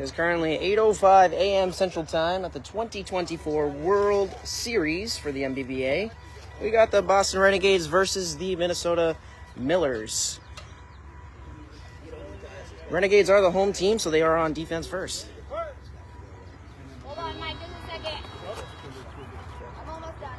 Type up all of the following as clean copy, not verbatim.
It is currently 8:05 a.m. Central Time at the 2024 World Series for the NBBA. We got the Boston Renegades versus the Minnesota Millers. Renegades are the home team, so they are on defense first. Hold on, Mike, just a second. I'm almost done.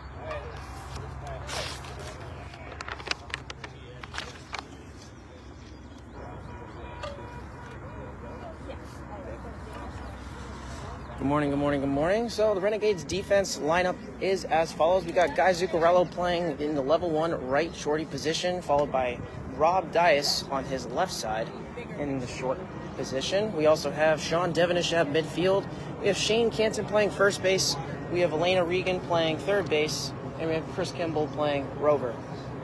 Good morning, good morning, good morning. So the Renegades defense lineup is as follows. We got Guy Zuccarello playing in the level 1 right shorty position, followed by Rob Dias on his left side in the short position. We also have Sean Devenish at midfield. We have Shane Canton playing first base. We have Elena Regan playing third base. And we have Chris Kimball playing rover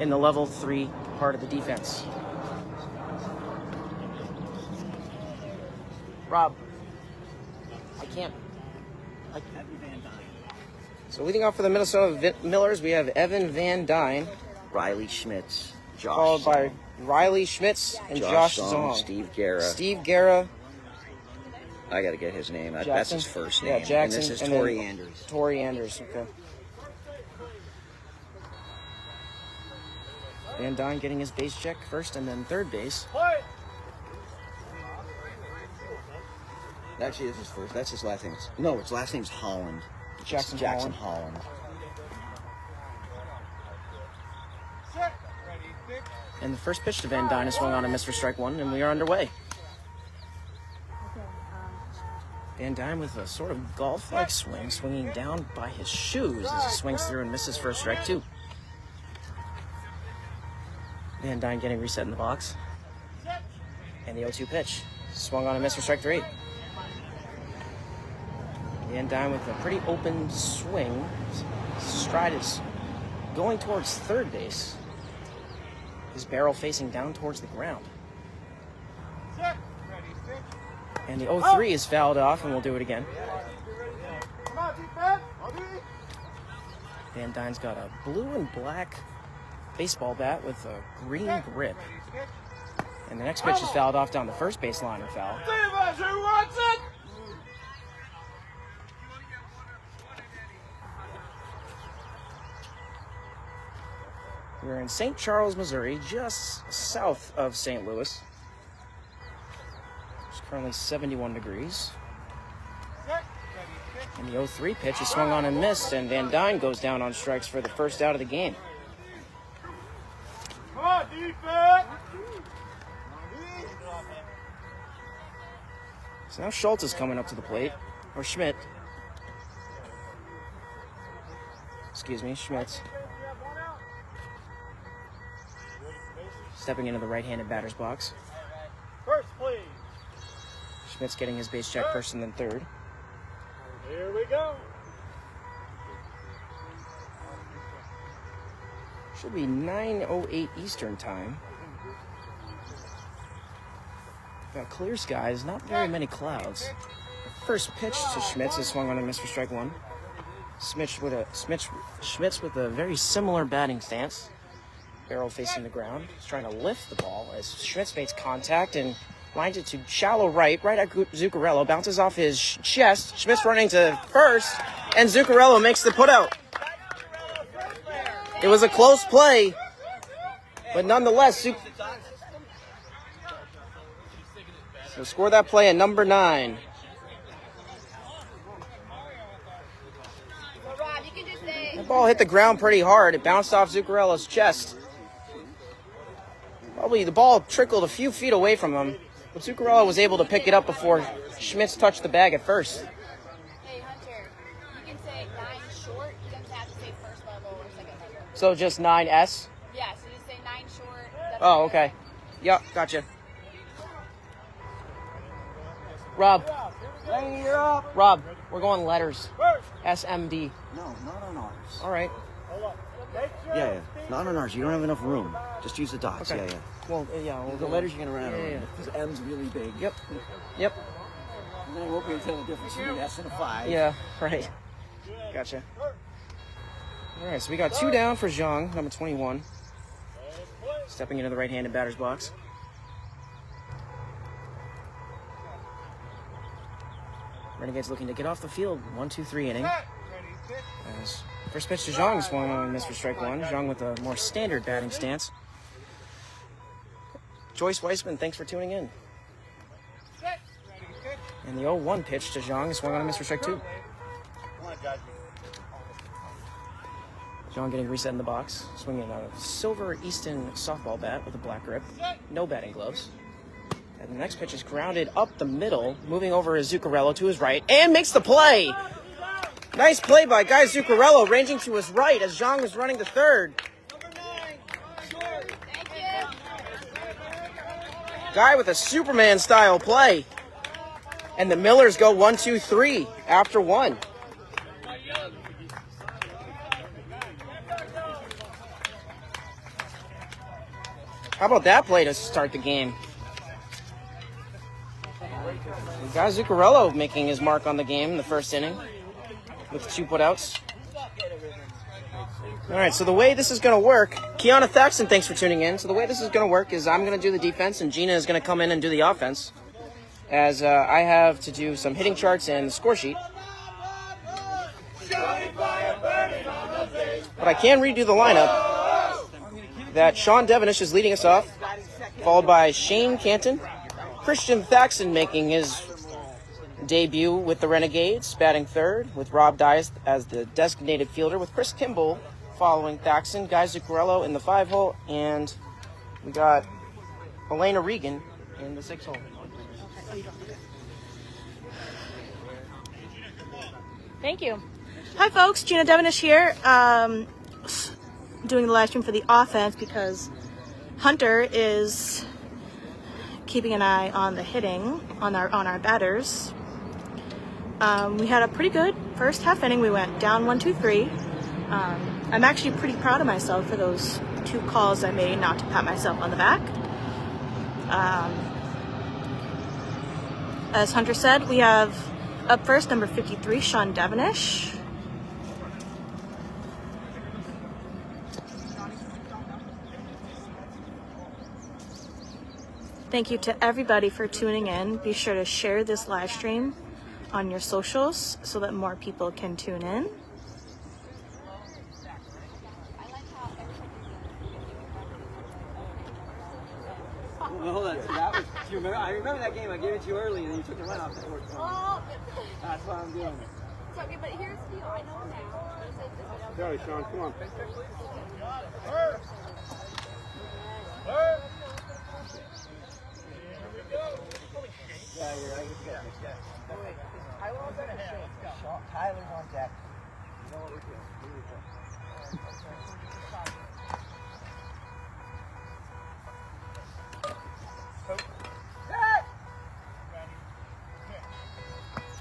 in the level 3 part of the defense. Rob, I can't. So leading off for the Minnesota Millers, we have Evan Van Dyne, Riley Schmitz, Josh followed by Zong, Riley Schmitz and Josh Zong. Steve Guerra. Steve Guerra. I got to get his name. That's Jackson. his first name. Yeah, Jackson. And this is and Tori then Anders. Tori Anders, okay. Van Dyne getting his base check first and then third base. Actually, this is first. That's his last name. No, his last name's Holland. Jackson Holland. And the first pitch to Van Dyne is swung on and missed for strike one, and we are underway. Van Dyne with a sort of golf-like swing, swinging down by his shoes as he swings through and misses for strike two. Van Dyne getting reset in the box. And the 0-2 pitch. Swung on and missed for strike three. Van Dyne with a pretty open swing. Stride is going towards third base. His barrel facing down towards the ground. And the 0-3 is fouled off, and we'll do it again. Van Dyne's got a blue and black baseball bat with a green grip. And the next pitch is fouled off down the first base line and foul. We're in St. Charles, Missouri, just south of St. Louis. It's currently 71 degrees. And the 0-3 pitch is swung on and missed, and Van Dyne goes down on strikes for the first out of the game. Come on, defense! So now Schultz is coming up to the plate, or Schmidt. Excuse me, Schmitz. Stepping into the right-handed batter's box. First, please. Schmidt's getting his base check first and then third. Here we go. Should be 9:08 Eastern time. Got clear skies, not very many clouds. First pitch to Schmitz is swung on and missed for strike one. Schmitz with a very similar batting stance. Barrel facing the ground. He's trying to lift the ball as Schmitz makes contact and lines it to shallow right at Zuccarello. Bounces off his chest. Schmitz running to first, and Zuccarello makes the putout. It was a close play, but nonetheless, so score that play at number 9. The ball hit the ground pretty hard. It bounced off Zuccarello's chest. Probably the ball trickled a few feet away from him, but Zuccarello was able to pick it up before Schmitz touched the bag at first. Hey, Hunter, you can say 9 short. You don't have to say first level or second level. So just 9S? Yeah, so just say 9 short. Oh, okay. Yep, gotcha. Rob, we're going letters. SMD. No, not on ours. All right. Yeah. Not on ours. You don't have enough room. Just use the dots. Okay. Yeah. Well, yeah. The letters you're going to run out of Yeah. room. Because M's really big. Yep. And then I won't be able to tell the difference between an S and a 5. Yeah, right. Gotcha. All right, so we got 2 down for Zhang, number 21. Stepping into the right-handed batter's box. Renegades looking to get off the field. 1-2-3 inning. As first pitch to Zhang, swung on and missed for strike one. Zhang with a more standard batting stance. Joyce Weissman, thanks for tuning in. And the 0-1 pitch to Zhang, swung on and missed for strike two. Zhang getting reset in the box, swinging a silver Easton softball bat with a black grip. No batting gloves. And the next pitch is grounded up the middle, moving over is Zuccarello to his right, and makes the play! Nice play by Guy Zuccarello, ranging to his right as Zhang was running to third. Guy with a Superman-style play. And the Millers go 1-2-3 after one. How about that play to start the game? Guy Zuccarello making his mark on the game in the first inning with 2 putouts. All right, so the way this is going to work, Kiana Thaxton, thanks for tuning in. So the way this is going to work is I'm going to do the defense and Gina is going to come in and do the offense, as I have to do some hitting charts and the score sheet. But I can redo the lineup. That Sean Devenish is leading us off, followed by Shane Canton. Christian Thaxton making his debut with the Renegades, batting third, with Rob Dias as the designated fielder, with Chris Kimball following Thaxton, Guy Zuccarello in the 5-hole, and we got Elena Regan in the 6-hole. Thank you. Hi, folks. Gina Devenish here. Doing the live stream for the offense because Hunter is keeping an eye on the hitting on our batters. We had a pretty good first half inning. We went down 1-2-3. I'm actually pretty proud of myself for those 2 calls I made, not to pat myself on the back. As Hunter said, we have up first number 53, Sean Devenish. Thank you to everybody for tuning in. Be sure to share this live stream on your socials so that more people can tune in. Well, hold on. So that was, do you remember? I remember that game. I gave it to you early, and then you took the run off the court. Oh, That's what I'm doing. it's okay, but here's the deal. I know now. Sorry, Sean, come on. Yeah, you're right. I will better say, Tyler's on deck. You know what we're doing. Here we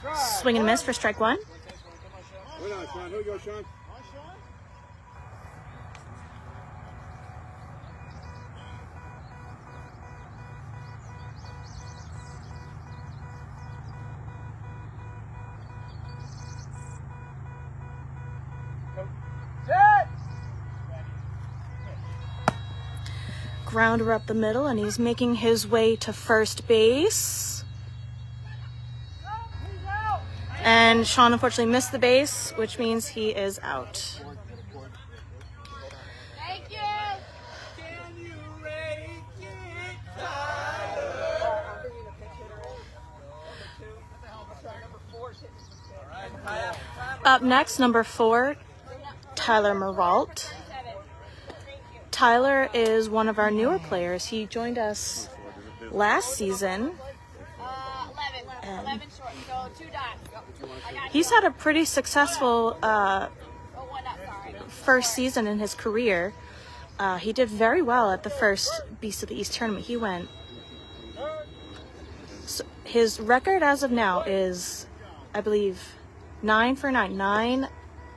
go. Swing and miss for strike one. Wait on, Sean. Here we go, Sean. Grounder up the middle, and he's making his way to first base. And Sean unfortunately missed the base, which means he is out. Thank you. Up next, number 4, Tyler Maralt. Tyler is one of our newer players. He joined us last season. 11 short, so 2 dots. He's had a pretty successful 1 up, sorry. first season in his career. He did very well at the first Beast of the East tournament. He went. So his record as of now is, I believe, 9 for 9. 9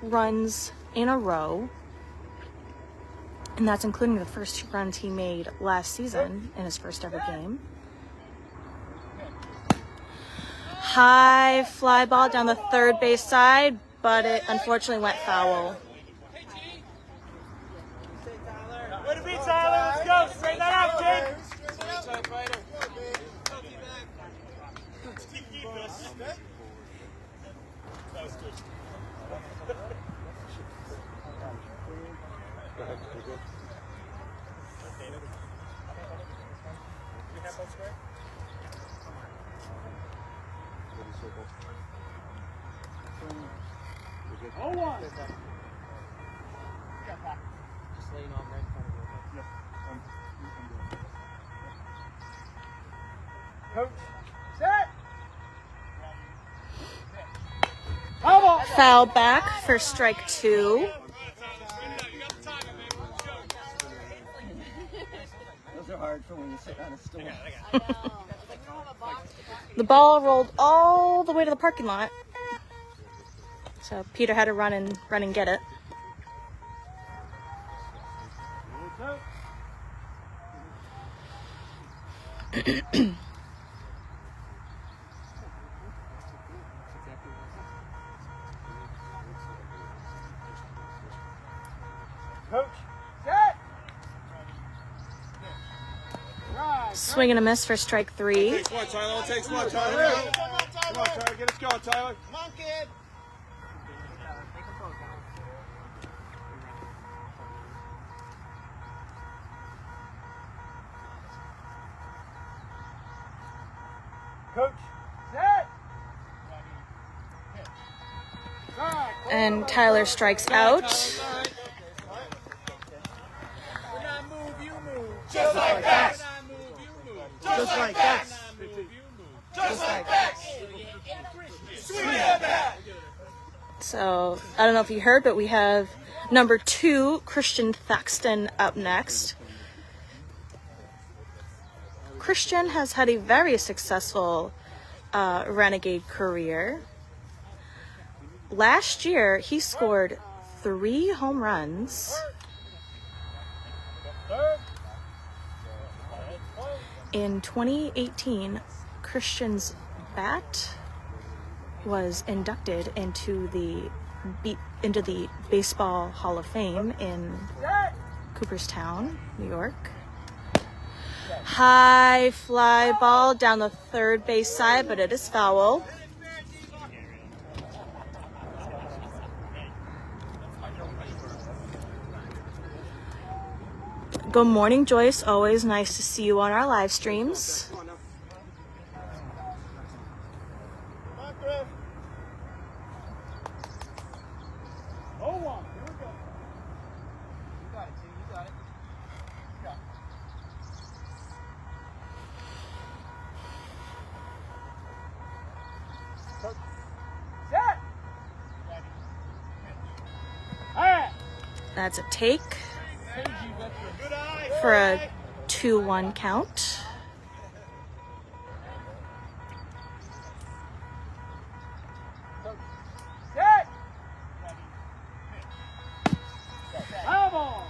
runs in a row. And that's including the first 2 runs he made last season in his first ever game. High fly ball down the third base side, but it unfortunately went foul. Way to be, Tyler. Let's go. Straighten that out, kid. Just laying on right in front of you. Coach, set. Foul back for strike 2. Those are hard for when you sit on a stool. The ball rolled all the way to the parking lot. So Peter had to run and get it. Coach, set. Swing and a miss for strike 3. Takes one, Tyler. Takes one, Tyler. Come on, Tyler. Get us going, Tyler. Come on, kid. Coach, set. And Tyler strikes out. When I move, you move. Just like that. When I move, you move. Just like that. When I move, you move. Just like that. Swing it back. So I don't know if you heard, but we have number 2, Christian Thaxton, up next. Christian has had a very successful Renegade career. Last year, he scored 3 home runs. In 2018, Christian's bat was inducted into the Baseball Hall of Fame in Cooperstown, New York. High fly ball down the third base side, but it is foul. Good morning, Joyce. Always nice to see you on our live streams. Come on, Chris. Oh, one. Here we go. You got it, T. You got it. Yeah. Coach, set. Hey. That's a take Good eye. for a 2-1 count. Set. Foul ball.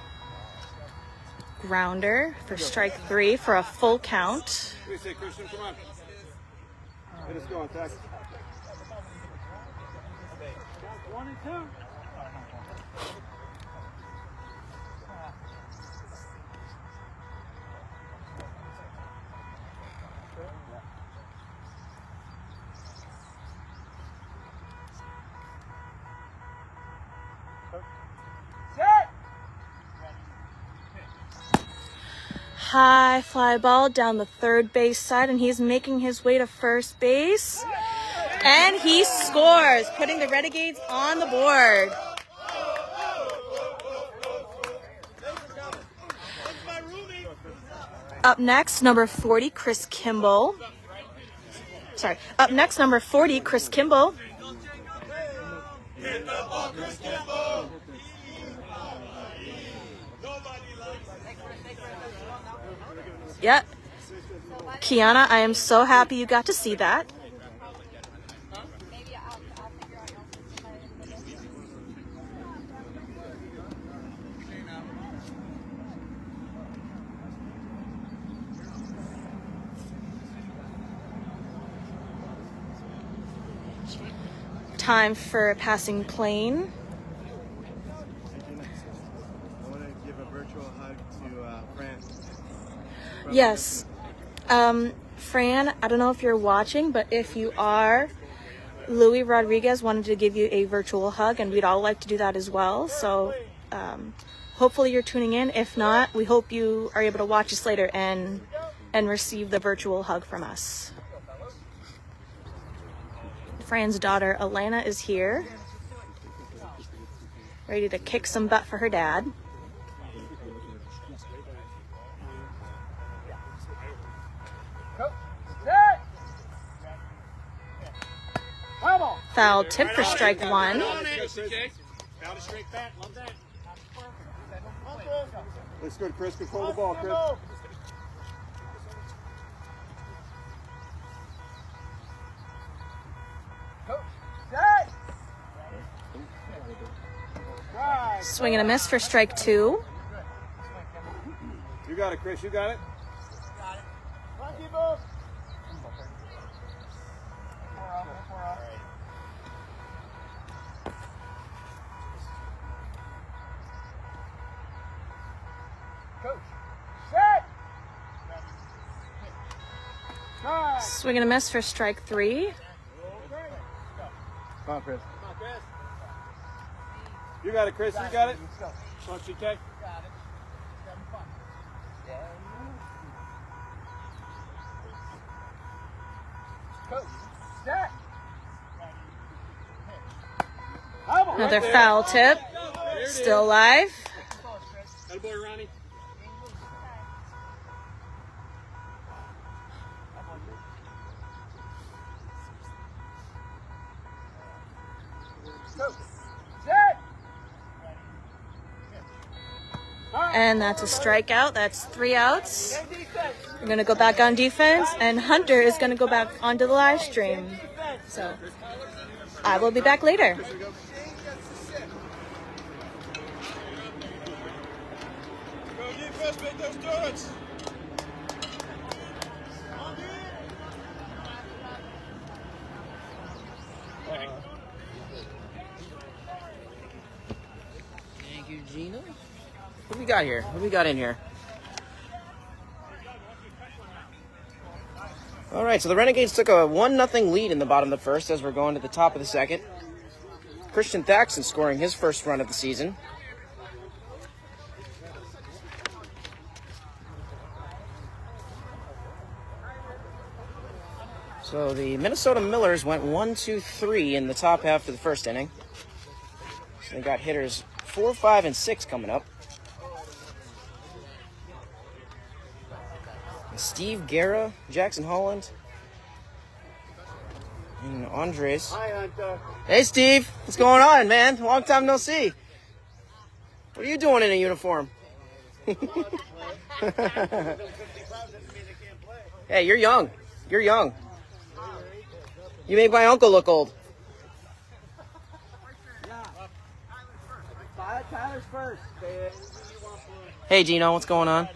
Grounder for strike 3 for a full count. What do you say, Christian? Come on. Get us going, Tex. 1 and 2. Set. High fly ball down the third base side, and he's making his way to first base. And he scores, putting the Renegades on the board. Up next, number 40, Chris Kimball. Sorry, up next, number 40, Chris Kimball. Yep. Kiana, I am so happy you got to see that. Maybe I'll figure out Time for a passing plane. I want to give a virtual hug to Fran. Yes. Fran, I don't know if you're watching, but if you are, Louis Rodriguez wanted to give you a virtual hug, and we'd all like to do that as well. So hopefully you're tuning in. If not, we hope you are able to watch us later and receive the virtual hug from us. Fran's daughter, Elena, is here, ready to kick some butt for her dad. Foul tip for strike one. Looks good, Chris. Control the ball, Chris. Swing and a miss for strike two. You got it, Chris. You got it. Swing and a miss for strike three. Come on, Chris. You got it, Chris. You got it. Come on, CK. Another foul tip. Still alive. Attaboy, Ronnie. And that's a strikeout. That's 3 outs. We're going to go back on defense, and Hunter is going to go back onto the live stream. So I will be back later. Go defense, make those donuts. Thank you, Gina. What do we got here? What do we got in here? All right, so the Renegades took a 1-0 lead in the bottom of the first as we're going to the top of the second. Christian Thaxton scoring his first run of the season. So the Minnesota Millers went 1-2-3 in the top half of the first inning. So they got hitters 4, 5, and 6 coming up. Steve Guerra, Jackson Holland, and Andres. Hi, Hunter. Hey, Steve. What's going on, man? Long time no see. What are you doing in a uniform? Hey, you're young. You're young. You make my uncle look old. Tyler's first, baby. Hey, Gino. What's going on?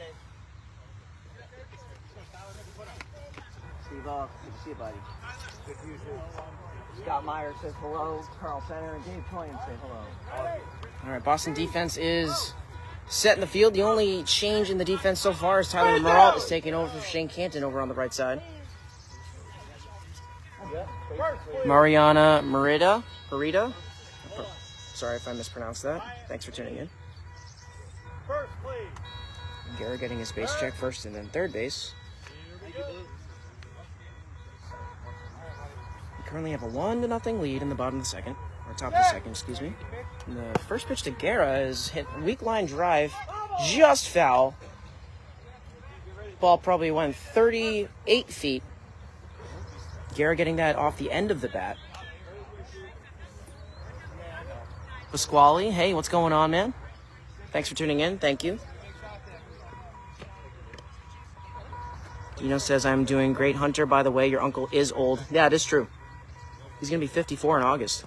Steve, good to see you, buddy. Good to you, too. Scott Meyer says hello. Carl Center and Dave Toyan say hello. All right, Boston defense is set in the field. The only change in the defense so far is Tyler Moralt is taking over for Shane Canton over on the right side. Mariana Merida. Sorry if I mispronounced that. Thanks for tuning in. First, please. Garrett getting his base check first and then third base. We currently have a 1-0 lead in the bottom of the second, or top of the second, excuse me. And the first pitch to Guerra is hit weak line drive, just foul. Ball probably went 38 feet. Guerra getting that off the end of the bat. Pasquale, hey, what's going on, man? Thanks for tuning in. Thank you. Dino says, I'm doing great, Hunter. By the way, your uncle is old. Yeah, it is true. He's going to be 54 in August.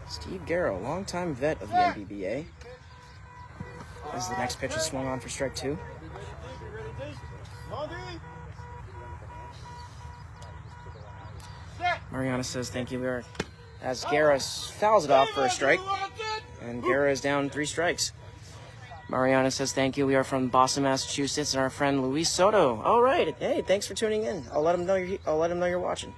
Steve Guerra, longtime vet of the NBBA. As the next pitch is swung on for strike two. Mariana says, thank you, Eric. As Guerra fouls it off for a strike. And Guerra is down 3 strikes. Mariana says thank you. We are from Boston, Massachusetts, and our friend Luis Soto. All right. Hey, thanks for tuning in. I'll let him know you're watching.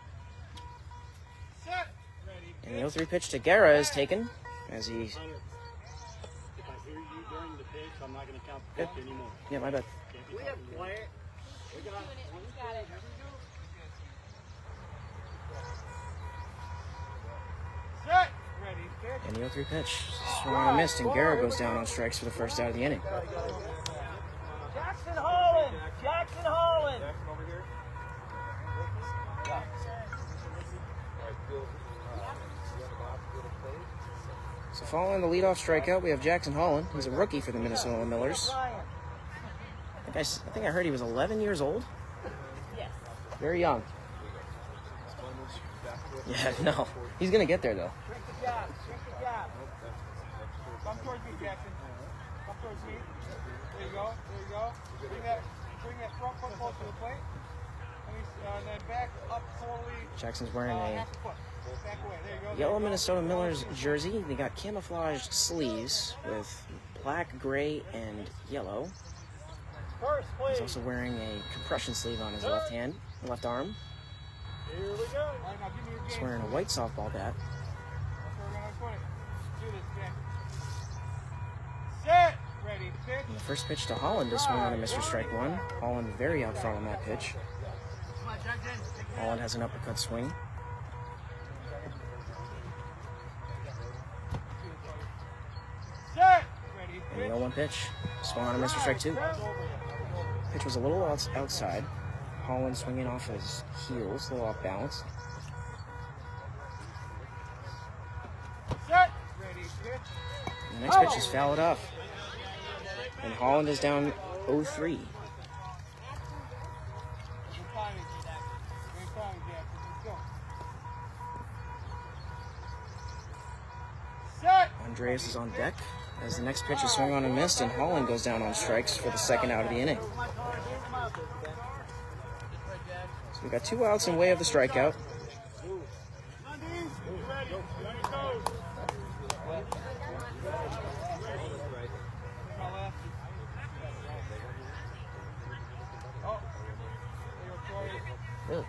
And the 0-3 pitch to Guerra is taken as he. If I hear you during the pitch, I'm not going to count the pitch anymore. Yeah, my bad. We have quiet. We got it. Set. Ready. Pitch. And the 0-3 pitch swung on and missed, and Guerra goes down on strikes for the first out of the inning. Jackson Holland! Jackson Holland! Jackson over here. So following the leadoff strikeout, we have Jackson Holland. He's a rookie for the Minnesota Millers. I think I heard he was 11 years old. Yes. Very young. Yeah, no. He's going to get there, though. Trick the jab, trick the jab. Come towards me, Jackson. Come towards me. There you go. There you go. Bring that front foot close to the plate. And then back up slowly. Jackson's wearing a Half a foot. Back away. There you go. yellow Minnesota Millers jersey. They got camouflaged sleeves with black, gray, and yellow. First, He's please. also wearing a compression sleeve on his left arm. Here we go. All right, now give me your He's game. wearing a white softball bat. That's where we're going to put it. Do this, Jackson. Set. Ready. Pitch. And the first pitch to Holland is swung on and missed for strike one. Holland very out front on that pitch. Holland has an uppercut swing. Set. Ready. And the Pitch. 0-1 pitch. Swung on and missed for strike two. Pitch was a little outside. Holland swinging off his heels, a little off balance. Set. Ready. Pitch. And the next pitch is fouled off. And Holland is down 0-3. Good timing. Good timing, Jackson. Let's go. Set. Andreas is on deck as the next pitch is swung on and missed, and Holland goes down on strikes for the second out of the inning. So we got 2 outs in way of the strikeout. Really?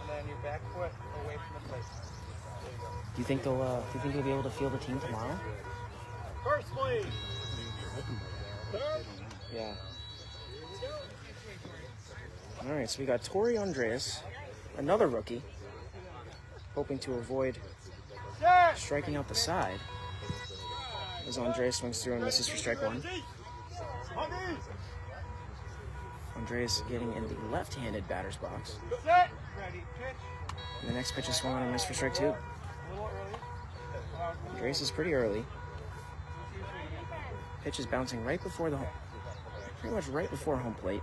And then your back foot away from the plate. Do you think they'll be able to field the team tomorrow? First, please. Yeah. All right, so we got Torrey Andreas, another rookie, hoping to avoid striking out the side as Andreas swings through and misses for strike one. Andreas getting in the left-handed batter's box. Set. Ready. Pitch. And the next pitch is swung on and missed for strike two. A little early. Andreas is pretty early. Pitch is bouncing right before pretty much right before home plate.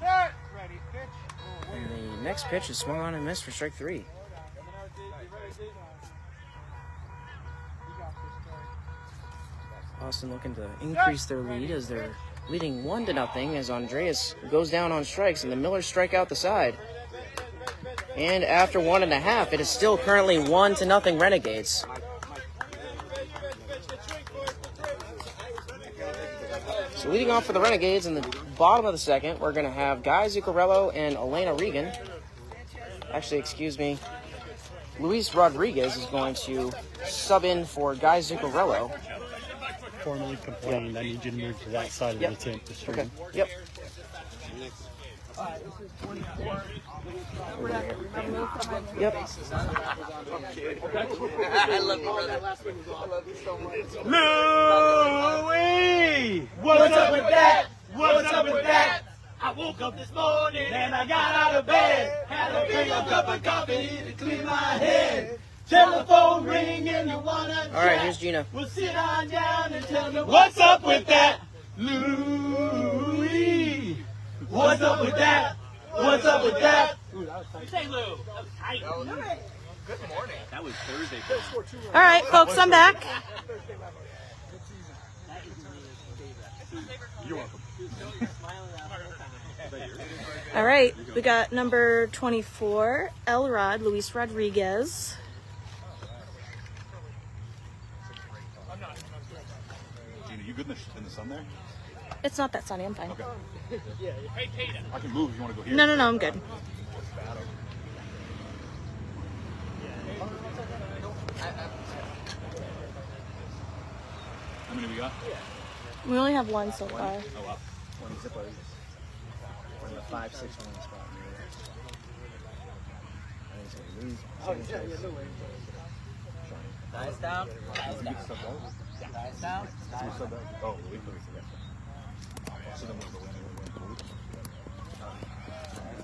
Set. Ready. Pitch. And the next pitch is swung on and missed for strike three. Boston looking to increase their lead as they're leading 1-0 as Andreas goes down on strikes and the Millers strike out the side. And after 1.5, it is still currently 1-0 Renegades. So leading off for the Renegades in the bottom of the second, we're going to have Guy Zuccarello and Elena Regan. Actually, excuse me, Luis Rodriguez is going to sub in for Guy Zuccarello. Formally complained. I need you to move to that side of the tent to stream. Okay. Yep. Yep. Louie! What's up with that? What's up with that? I woke up this morning and I got out of bed. Had a big old cup of coffee to clear my head. Telephone ring and you wanna chat. All right, here's Gina. Well, sit on down and tell me what's up with that, Louie. What's up with that? What's up with that? Say Lou. That was tight. Good morning. That was Thursday. All right, folks, I'm back. You're welcome. All right, we got number 24, Elrod, Luis Rodriguez. Gina, you good in the sun there? It's not that sunny, I'm fine. Okay. I can move if you want to go here. No, I'm good. How many we got? We only have one so far. Oh, wow. One zipper. We're in the 5-6-1 spot. Dice down. Dice down. Dice down. Oh, we can so then we'll go in.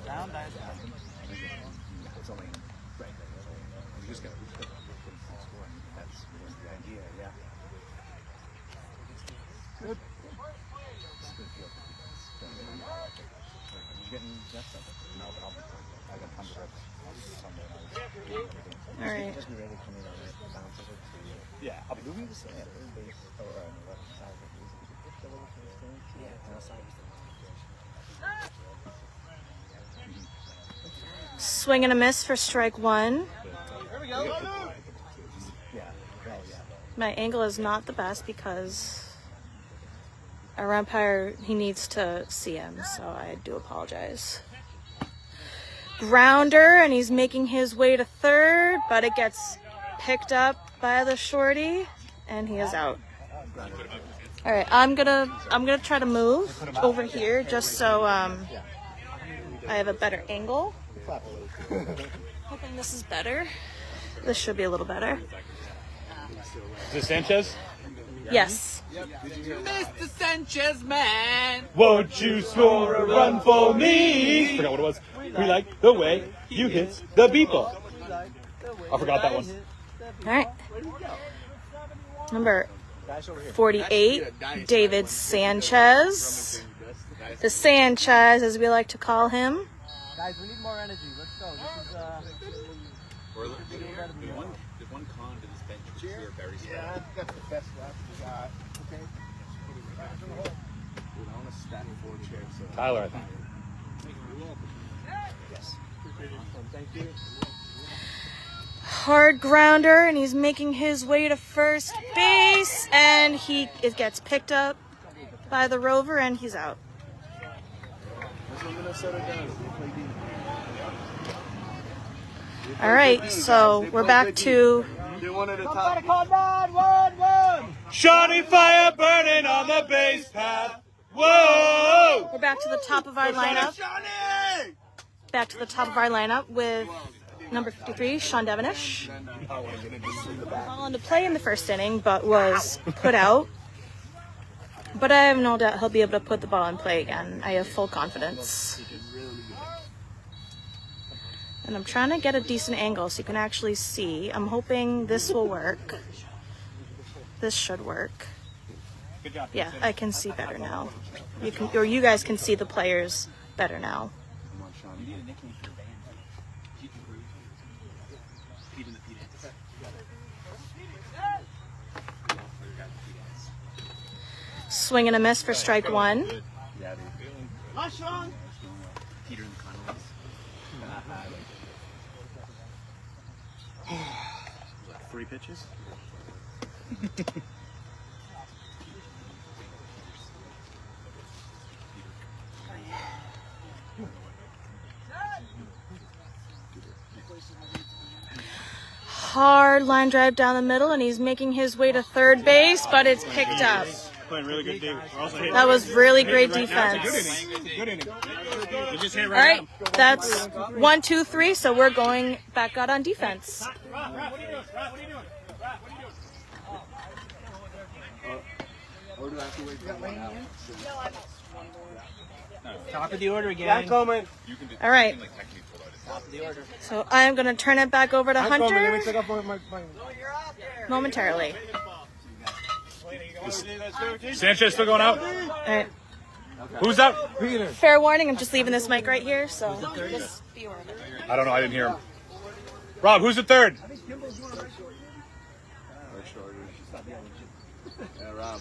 Down, dice down. It's only right. You just got to put scoring. That's the idea, yeah. Good. It's a good field. You getting that stuff? No, but I got tons of reps Sunday night. All right. Just be ready for me to bounce over to you. Yeah, I'll be moving The third base or on the left side of the base. If you push the little thing, yeah, outside is the Swing and a miss for strike one. My angle is not the best because our umpire, he needs to see him, so I do apologize. Grounder, and he's making his way to third, but it gets picked up by the shorty, and he is out. All right, I'm gonna try to move over here just so I have a better angle. Hoping this is better. This should be a little better. Is this Sanchez? Yes. Mr. Sanchez, man. Won't you score a run for me? Forgot what it was. We like the way you hit the beat ball. I forgot that one. All right. Number 48, David Sanchez. The Sanchez, as we like to call him. Guys, we need more energy. Let's go. This is There's one con to this bench. We're very slow. Yeah, that's the best left we got. Okay. Dude, I want to stack 4 chairs. So. Tyler, I think. yes. Thank you. Hard grounder, and he's making his way to first base, and it gets picked up by the Rover, and he's out. That's what Minnesota does. They play deep. All right, so we're back to They one at a time. Shawty fire burning on the base path. Whoa! we're back to the top of our lineup. Back to the top of our lineup with number 53, Sean Devenish. Ball into play in the first inning, but was put out. But I have no doubt he'll be able to put the ball in play again. I have full confidence. And I'm trying to get a decent angle so you can actually see. I'm hoping this will work. This should work. Good job. Yeah, I can see better now. You guys can see the players better now. You need a nickname for your band. Pete and Groove. Pete and the Pete Ants. Swing and a miss for strike one. Yeah, dude. Peter and the Conways. 3 pitches? Hard line drive down the middle, and he's making his way to third base, but it's picked up. Playing really good game. That was really great defense. Good inning. You just hit All right, that's 1, 2, 3, so we're going back out on defense. Or do I have to wait for one out? top of the order again. coming. All right, so I am going to turn it back over to Hunter momentarily. Sanchez still going out? All right. Who's out? Fair warning, I'm just leaving this mic right here, so just be aware of it. I don't know. I didn't hear him. Rob, who's the third? Yeah, Rob.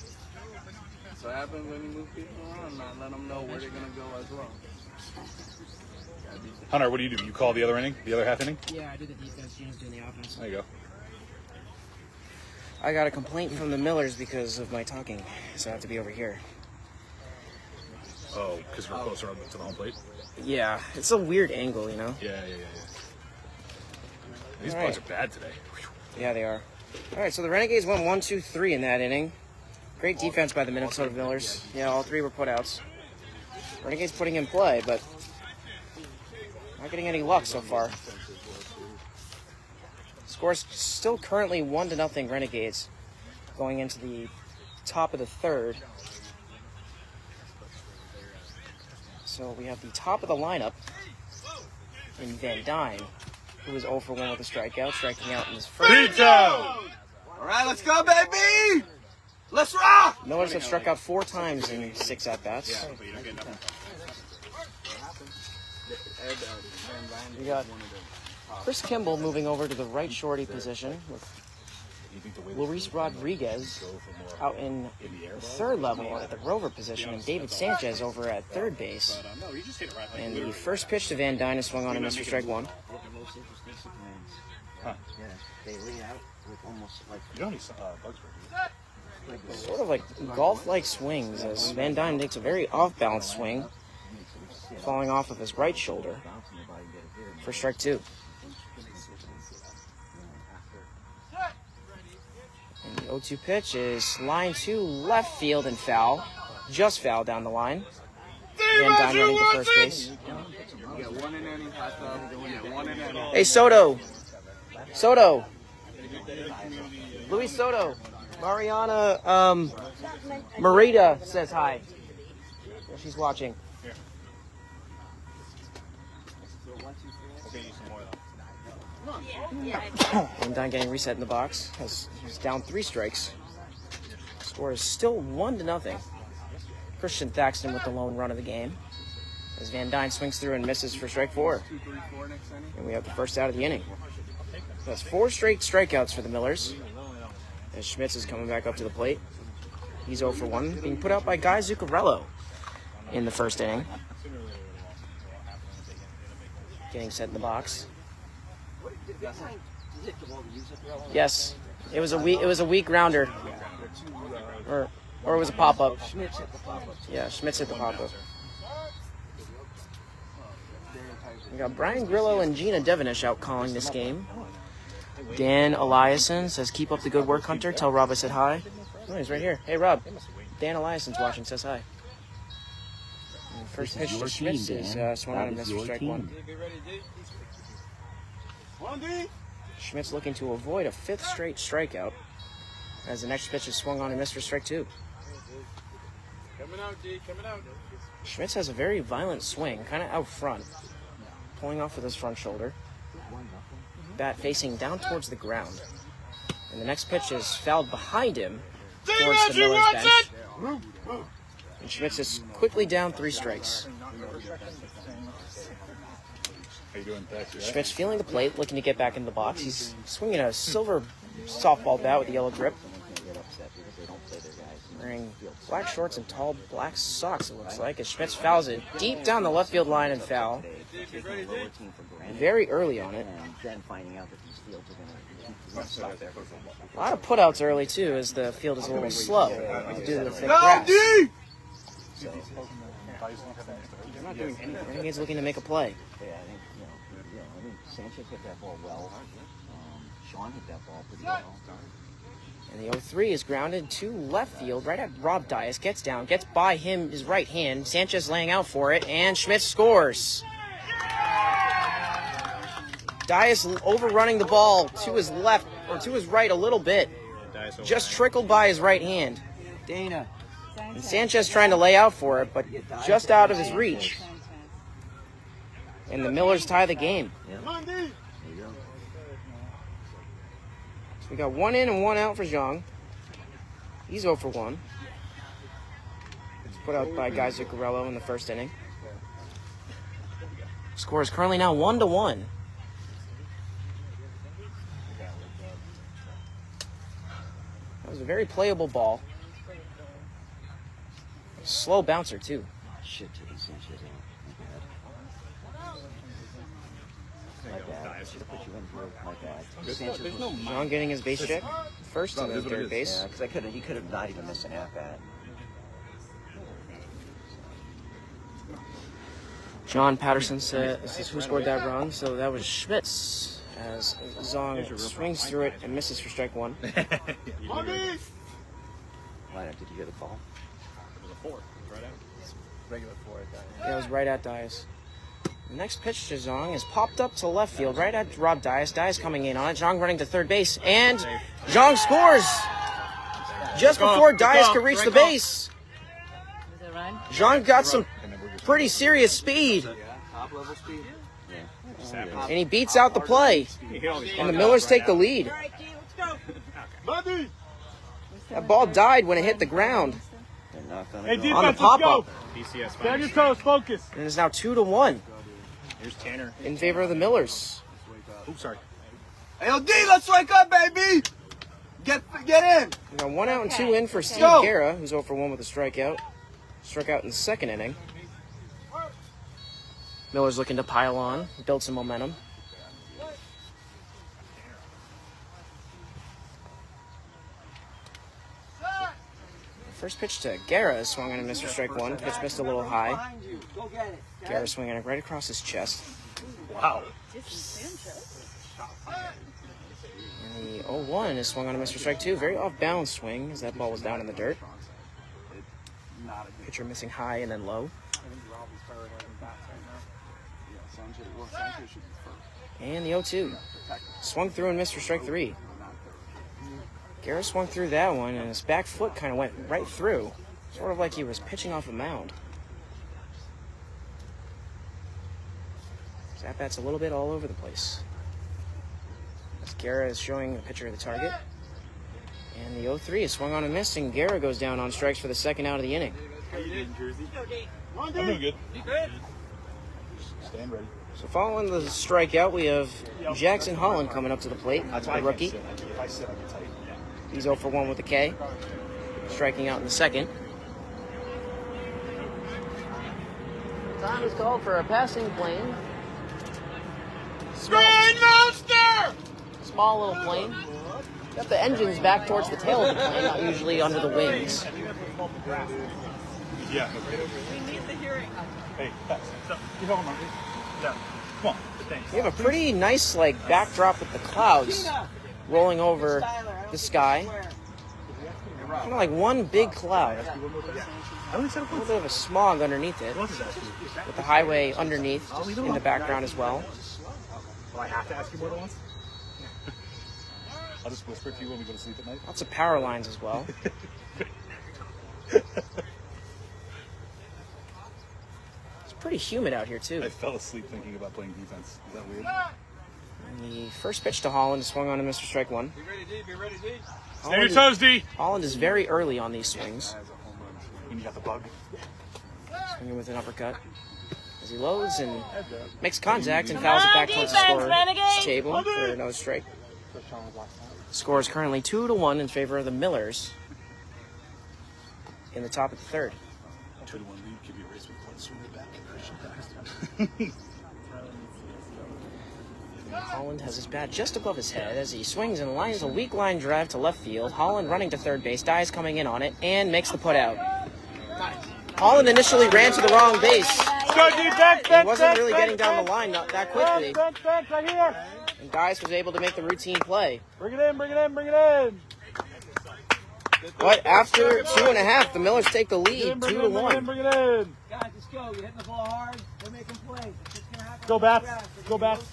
That's what happens when you move people around, not let them know where they're going to go as well. Hunter, what do? You call the other inning? The other half inning? Yeah, I do the defense. Gino's doing the offense. There you go. I got a complaint from the Millers because of my talking, so I have to be over here. Oh, because we're closer to the home plate? Yeah, it's a weird angle, you know? Yeah. These All bugs right. are bad today. Yeah, they are. All right, so the Renegades went 1-2-3 in that inning. Great defense by the Minnesota Millers. Yeah, all three were putouts. Renegades putting in play, but not getting any luck so far. Score's still currently 1-0 Renegades going into the top of the third. So we have the top of the lineup in Van Dyne, who is 0 for 1 with a strikeout, striking out in his first. Pizza! All right, let's go, baby! Let's rock! Millers have struck out 4 times in 6 at-bats. We got Chris Kimball moving over to the right shorty position with Luis Rodriguez out in the third level at the rover position and David Sanchez over at third base. And the first pitch to Van Dyne is swung on and missed for strike 1. Huh. Yeah, they lay out with almost like. You don't need bugs for Sort of like golf-like swings as Van Dyne takes a very off-balance swing, falling off of his right shoulder for strike 2. And the 0-2 pitch is line to left field and foul. Just foul down the line. Van Dyne running to first base. Hey, Soto. Luis Soto. Mariana Marita says hi. She's watching. Van Dyne getting reset in the box. He's down 3 strikes. Score is still 1-0. Christian Thaxton with the lone run of the game. As Van Dyne swings through and misses for strike 4. And we have the first out of the inning. That's 4 straight strikeouts for the Millers. As Schmitz is coming back up to the plate. He's 0 for 1, being put out by Guy Zuccarello in the first inning. Getting set in the box. Yes, it was a weak grounder, or it was a pop up. Yeah, Schmitz hit the pop up. We got Brian Grillo and Gina Devenish out calling this game. Dan Eliason says, "Keep up the good work, Hunter. Tell Rob I said hi." Oh, he's right here. Hey, Rob. Dan Eliason's watching. Says hi. And first pitch to Schmitz is swung on and missed for strike 1. Schmitz looking to avoid a 5th straight strikeout as the next pitch is swung on and missed for strike 2. Schmitz has a very violent swing, kind of out front, pulling off with his front shoulder. Bat facing down towards the ground. And the next pitch is fouled behind him towards the Millers bench. And Schmitz is quickly down 3 strikes. How you doing, Pax? Schmitz feeling the plate, looking to get back into the box. He's swinging a silver softball bat with a yellow grip. Wearing black shorts and tall black socks, it looks like, as Schmitz fouls it deep down the left field line and foul. Very early on it. A lot of putouts early, too, as the field is a little slow due to the thick grass. They're not doing anything. Renegades looking to make a play. Sanchez hit that ball well. Sean hit that ball pretty well. And the 0-3 is grounded to left field, right at Rob Dias. Gets down, gets by him, his right hand. Sanchez laying out for it, and Schmitz scores. Dias overrunning the ball to his left, or to his right a little bit. Just trickled by his right hand. Dana. And Sanchez trying to lay out for it, but just out of his reach. And the Millers tie the game. So we got 1 in and 1 out for Zhang. He's 0 for 1. It's put out by Guy Zuccarello in the first inning. Score is currently now 1-1. That was a very playable ball. Slow bouncer, too. Shit to these Sanchez out. My bad. I should have put you in here. My bad. Sanchez was... John getting his base check. First on the third base. Yeah, because he could have not even missed an at-bat. John Patterson says who scored that run, so that was Schmitz as Zong swings through it and misses for strike one. Lineup, did you hear the call? It was a 4. Right out. Regular 4 at that. Yeah, it was right at Dias. The next pitch to Zong is popped up to left field, right at Rob Dias. Dias coming in on it. Zong running to third base, and Zong scores just before Dias could reach the base. Zong got some pretty serious speed, Top level speed? and he beats out the play, and the Millers take the lead. That ball died when it hit the ground Hey, on the defense, pop-up, Stay on your toes, focus. and it's now 2-1 Here's Tanner. in favor of the Millers. Oops, sorry. Hey, yo, D, let's wake up, baby. Get in. We got 1 out and 2 in for Steve Go. Guerra, who's 0 for 1 with a strikeout. Struck out in the second inning. Miller's looking to pile on, build some momentum. First pitch to Guerra, swung on and missed for strike one. Pitch missed a little high. Guerra swinging it right across his chest. Wow. And the 0-1 is swung on and missed for strike two. Very off-balance swing as that ball was down in the dirt. Pitcher missing high and then low. And the 0-2. Swung through and missed for strike three. Guerra swung through that one, and his back foot kind of went right through. Sort of like he was pitching off a mound. His at-bat's a little bit all over the place. As Guerra is showing the pitcher the target. And the 0-3 is swung on and missed, and Guerra goes down on strikes for the second out of the inning. How you doing, Jersey? I'm doing good. Stand ready. So following the strikeout, we have Jackson Holland coming up to the plate, the rookie. If I sit, I can tight. He's 0 for 1 with a K, striking out in the second. Time is called for a passing plane. Screen monster! Small little plane. Got the engines back towards the tail of the plane, not usually under the wings. Yeah. We need the hearing. Hey, pass. You know what, yeah. Come on. Thanks. We have a pretty nice backdrop with the clouds rolling over the sky. Kind of like one big cloud. A little bit of a smog underneath it, with the highway underneath in the background as well. Will I have to ask you more than once? I'll just whisper to you when we go to sleep at night. Lots of power lines as well. It's pretty humid out here too. I fell asleep thinking about playing defense. Is that weird? And the first pitch to Holland is swung on to Mr. Strike one. Be ready, D. Be ready, D. Stay your toes, D. Holland is very early on these swings. When you got the bug. Swinging with an uppercut. As he loads and makes contact and fouls it back towards the score table for another strike. Score is currently 2-1 in favor of the Millers in the top of the third. 2-1 lead. Give you a race with one swing back and Christian Baxter. Holland has his bat just above his head as he swings and lines a weak line drive to left field. Holland running to third base, Dias coming in on it, and makes the putout. Holland initially ran to the wrong base. He wasn't really getting down the line that quickly. Right here. And Dias was able to make the routine play. Bring it in, bring it in, bring it in. But after 2.5, the Millers take the lead, 2-1. Bring it in. Guys, let's go. You're hitting the ball hard. We're making plays. It's just gonna happen. Go Bats. Go Bats.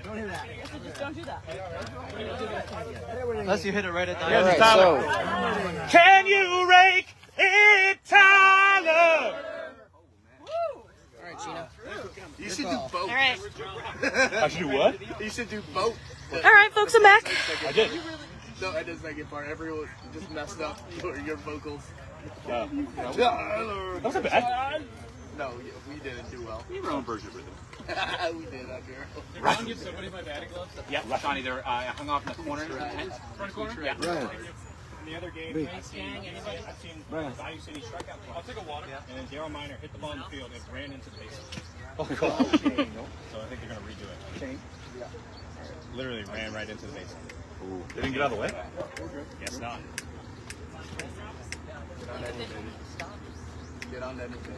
Don't hear that. Just don't do that. Unless you hit it right at the All right, so Can you rake it, Tyler? all right, Gina. You should do both. All right. I should do what? You should do both. All right, folks, I'm back. I did. No, that doesn't make it part. Everyone just messed up your vocals. That Tyler. wasn't bad. No, we didn't do well. Your own version of rhythm. We did, that girl. Ron give somebody my batting gloves? Yeah, Shawnee, they're hung off in the corner. Front corner? Yeah. Right. In the other game, I've seen Bayou City strike out twice. I'll take a water. And then Daryl Miner hit the ball in the field and ran into the base. Oh, God. So I think they're going to redo it. Literally ran right into the base. They didn't get out of the way? Guess not.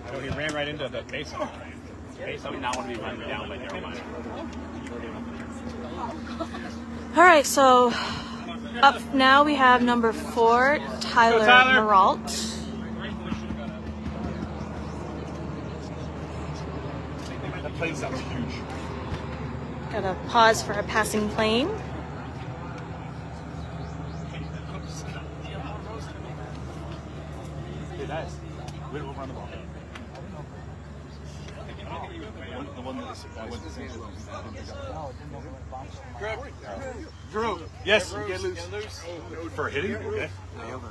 I know he ran right into the base. Base did not want to be run down by Daryl Miner. All right, so up now we have number 4, Tyler Marault. That plane sounds huge. Gotta pause for a passing plane. Hey, guys. Way to overrun the ball. The one that went to St. Drew. Yes. Get loose. For hitting? Okay. No, I don't.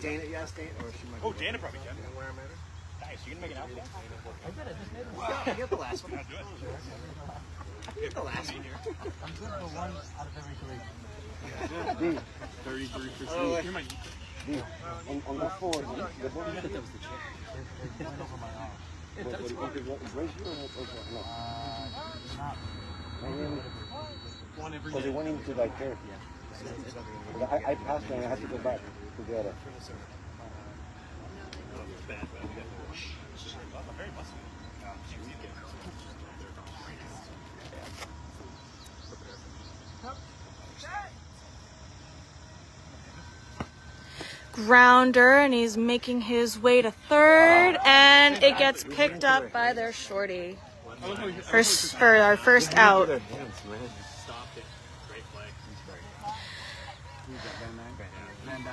Dana, yes, Dana. Oh, Dana probably can. Nice. You can make it out. I just made it. Wow, you got the last one. Not do it. You got the last one. I'm good for 1 out of every 3. 33%. Oh, You're my. On the 4, the one that was the chair. Because they went into like there. I passed and I had to go back to get it. Grounder, and he's making his way to third, and it gets picked up by their shorty for our first out.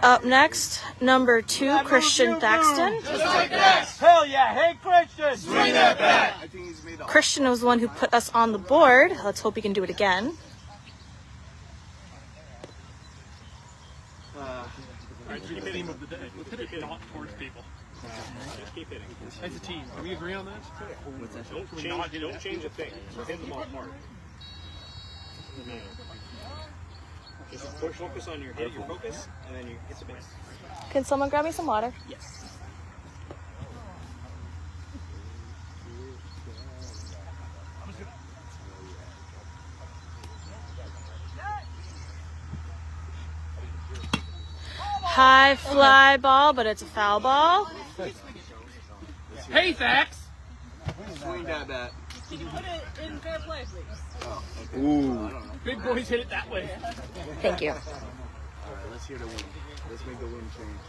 Up next, number 2, Christian Thaxton. Hell yeah, hey Christian! Swing that bat! Christian was the one who put us on the board. Let's hope he can do it again. Keep hitting of the day. Hit it not towards people. Just keep hitting. As a team, can we agree on that? Don't change a thing. Hit the ball hard. Just focus on your hit, your focus, and then you hit the base. Can someone grab me some water? Yes. High fly ball, but it's a foul ball. Hey Thax! Swing that bat. Can you put it in fair play, please? Oh, okay. Ooh. Big boys hit it that way. Thank you. All right, let's hear the wind. Let's make the wind change.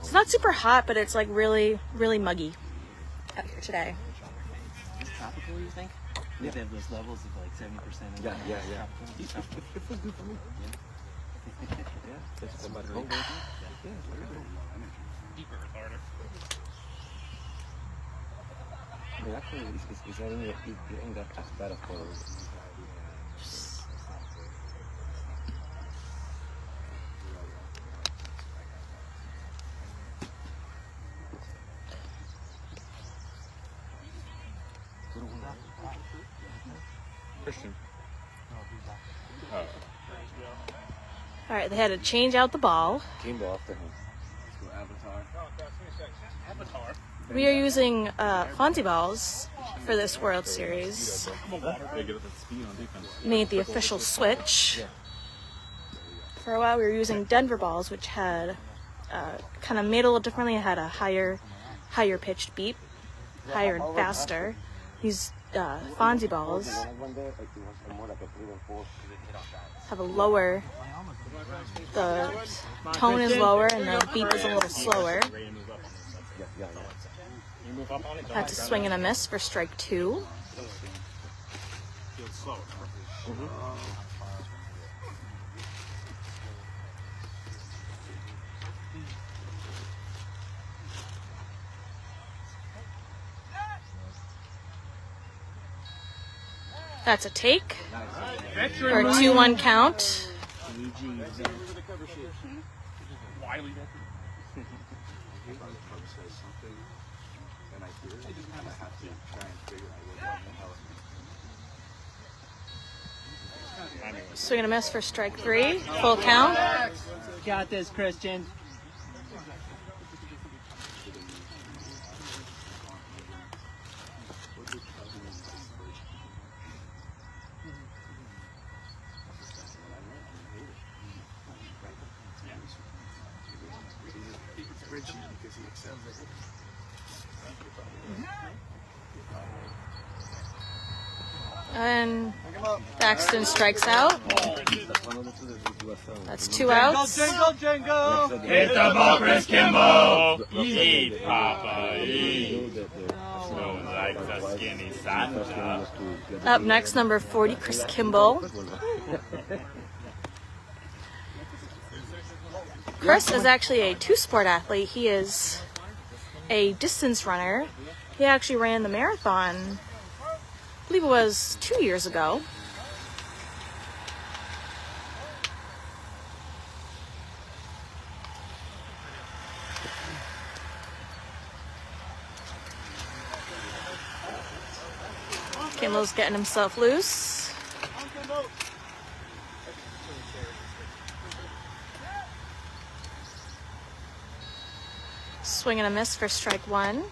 It's not super hot, but it's like really, really muggy out here today. Is tropical, you think? Yeah. They have those levels of like 70%. Yeah. It feels good for me. Yeah. It's about to rain. Deeper, harder. I mean, actually, it's not even that as bad as for Christian. All right, they had to change out the ball. Came off to him. Avatar. We are using Fonzie balls for this World Series. Made the official switch. For a while, we were using Denver balls, which had kind of made a little differently. It had a higher pitched beat, higher and faster. These Fonzie balls have a lower, the tone is lower and the beat is a little slower. Had to swing and a miss for strike 2. That's a take. Or a 2-1 count. Swing and a miss for strike 3. Full count. Got this, Christian. And Baxton strikes out. That's 2 outs. Jingle, jingle. Hit the ball, Chris Kimball. Eat, Papa, eat. Smells like the skinny Santa. Up next, number 40, Chris Kimball. Chris is actually a two-sport athlete. He is a distance runner. He actually ran the marathon, I believe it was 2 years ago. Kimball's getting himself loose. Swing and a miss for strike 1.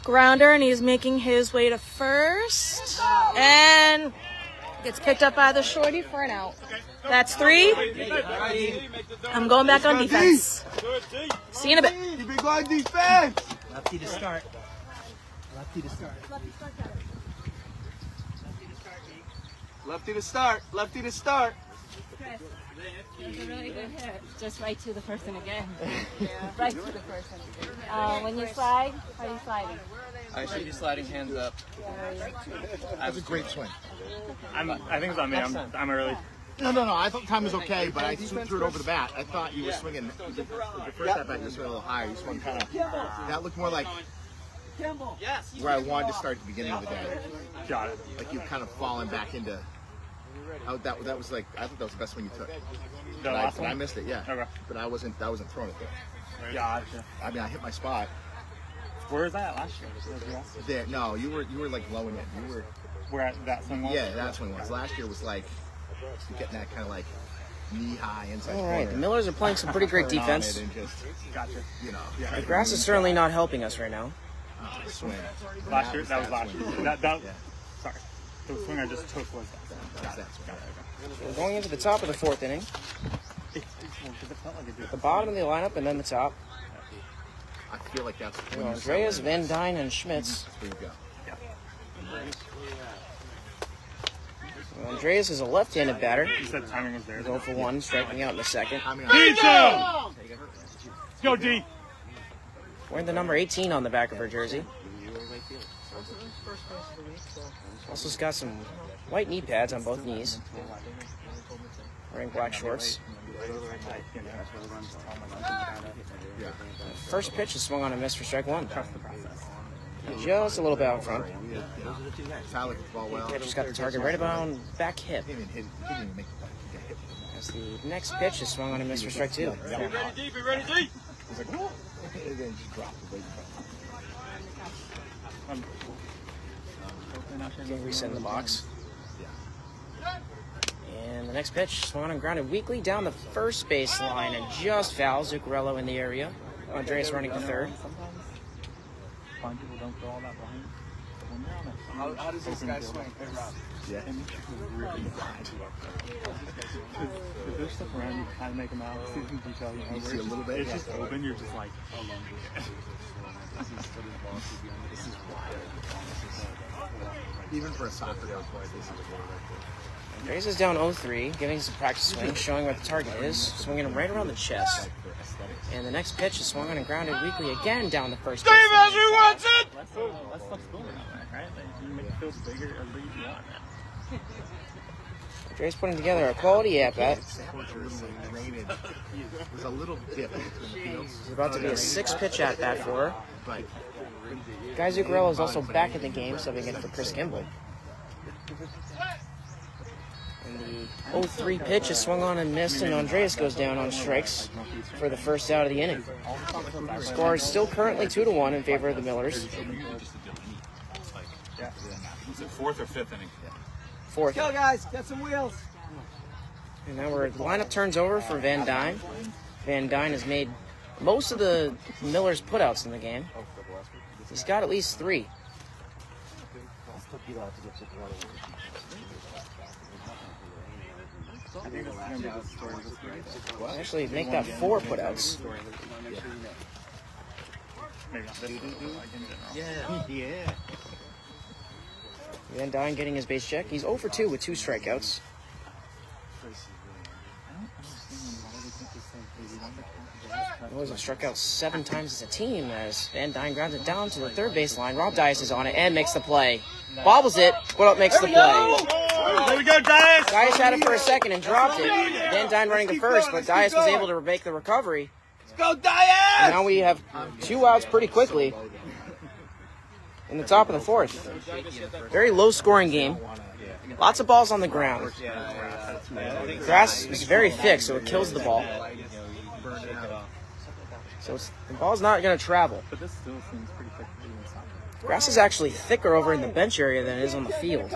Grounder, and he's making his way to first, and gets picked up by the shorty for an out. That's 3. I'm going back on defense. See you in a bit. Big line defense. Lefty to start. Lefty to start. Lefty to start. Lefty to start. That was a really good hit. Just right to the person again. Right to the person. When you slide, how are you sliding? I should be sliding hands up. That's a great swing. I think it's on me. I'm early. No. I thought the time was okay, but I threw it over the bat. I thought you were swinging. The first at bat, you were swinging a little higher. You swung kind of. That looked more like where I wanted to start at the beginning of the day. Got it. Like you kind of falling back into. That was like I thought that was the best one you took. The last But one? I missed it, yeah. Okay. But I wasn't throwing it there. Gotcha. I mean, I hit my spot. Where was that last year? There, no, you were like low in it. You were. Where at that swing was? Yeah, that's when it was. Last year was like getting that kind of like knee-high inside All corner. right, the Millers are playing some pretty great Turn on defense. it and just, Gotcha. you know, The grass is certainly not helping us right now. swing. Last year? That was last swing. year. That Yeah. sorry. The swing I just took was that. That's that swing. We're going into the top of the 4th inning. The bottom of the lineup and then the top. I feel like that's when you Andreas, Van Dyne, and Schmitz. There you go. Andreas is a left-handed batter. You said timing was there. 0 for 1, striking out in the second. Pizza! Go D. Wearing the number 18 on the back of her jersey. Also got some white knee pads on both knees. Wearing black shorts. First pitch is swung on a miss for strike 1. Just a little bit out front. Tyler hit the ball well. Just got the target right about back hip. He didn't even make the hit. As the next pitch is swung on a miss for strike 2. Be ready deep, be ready deep. He's like, whoa. And then just dropped the weight. Getting reset in the box. And the next pitch swung on and grounded weakly down the first base line and just foul. Zuccarello in the area. Andreas running to third. Fine people don't throw all that behind. When they're on a How does this guy swing? Yeah. really blind. If there's stuff around you, kind of make them out, see some detail. You know, You where see a it's little just- bit, It's yeah. just open. You're just like, oh, This is wild. Even for a soccer player, this is wild. Andreas is down 0-3, giving some practice swing, showing where the target is, swinging him right around the chest. And the next pitch is swung on and grounded weakly again down the first base line. Let's flexibility that way, right? Like, you make the feels bigger or big you want now. Dre's putting together a quality at-bat. There's a little dip in the field. It's about to be a 6-pitch at-bat for her. Guy Zuccarello is also back in the game, subbing in for Chris Kimball. And the 0-3 pitch is swung on and missed, and Andreas goes down on strikes for the first out of the inning. Score is still currently 2-1 in favor of the Millers. Is it 4th or 5th inning? 4th. Go, guys. Get some wheels. And now the lineup turns over for Van Dyne. Van Dyne has made most of the Millers' putouts in the game. He's got at least 3. Actually, make that 4 putouts. Yeah. Van Dyne getting his base check. He's 0 for 2 with 2 strikeouts. Millers have struck out 7 times as a team as Van Dyne grounds it down to the third baseline. Rob Dias is on it and makes the play. Bobbles it, but makes the play. There we go, Dias. Dias had it for a second and dropped it. Van Dyne running to first, but Dias was able to make the recovery. Let's go, Dias. And now we have 2 outs pretty quickly in the top of the 4th. Very low-scoring game. Lots of balls on the ground. Grass is very thick, so it kills the ball. So the ball's not going to travel. But this still seems pretty thick to be inside. Grass is actually thicker over in the bench area than it is on the field.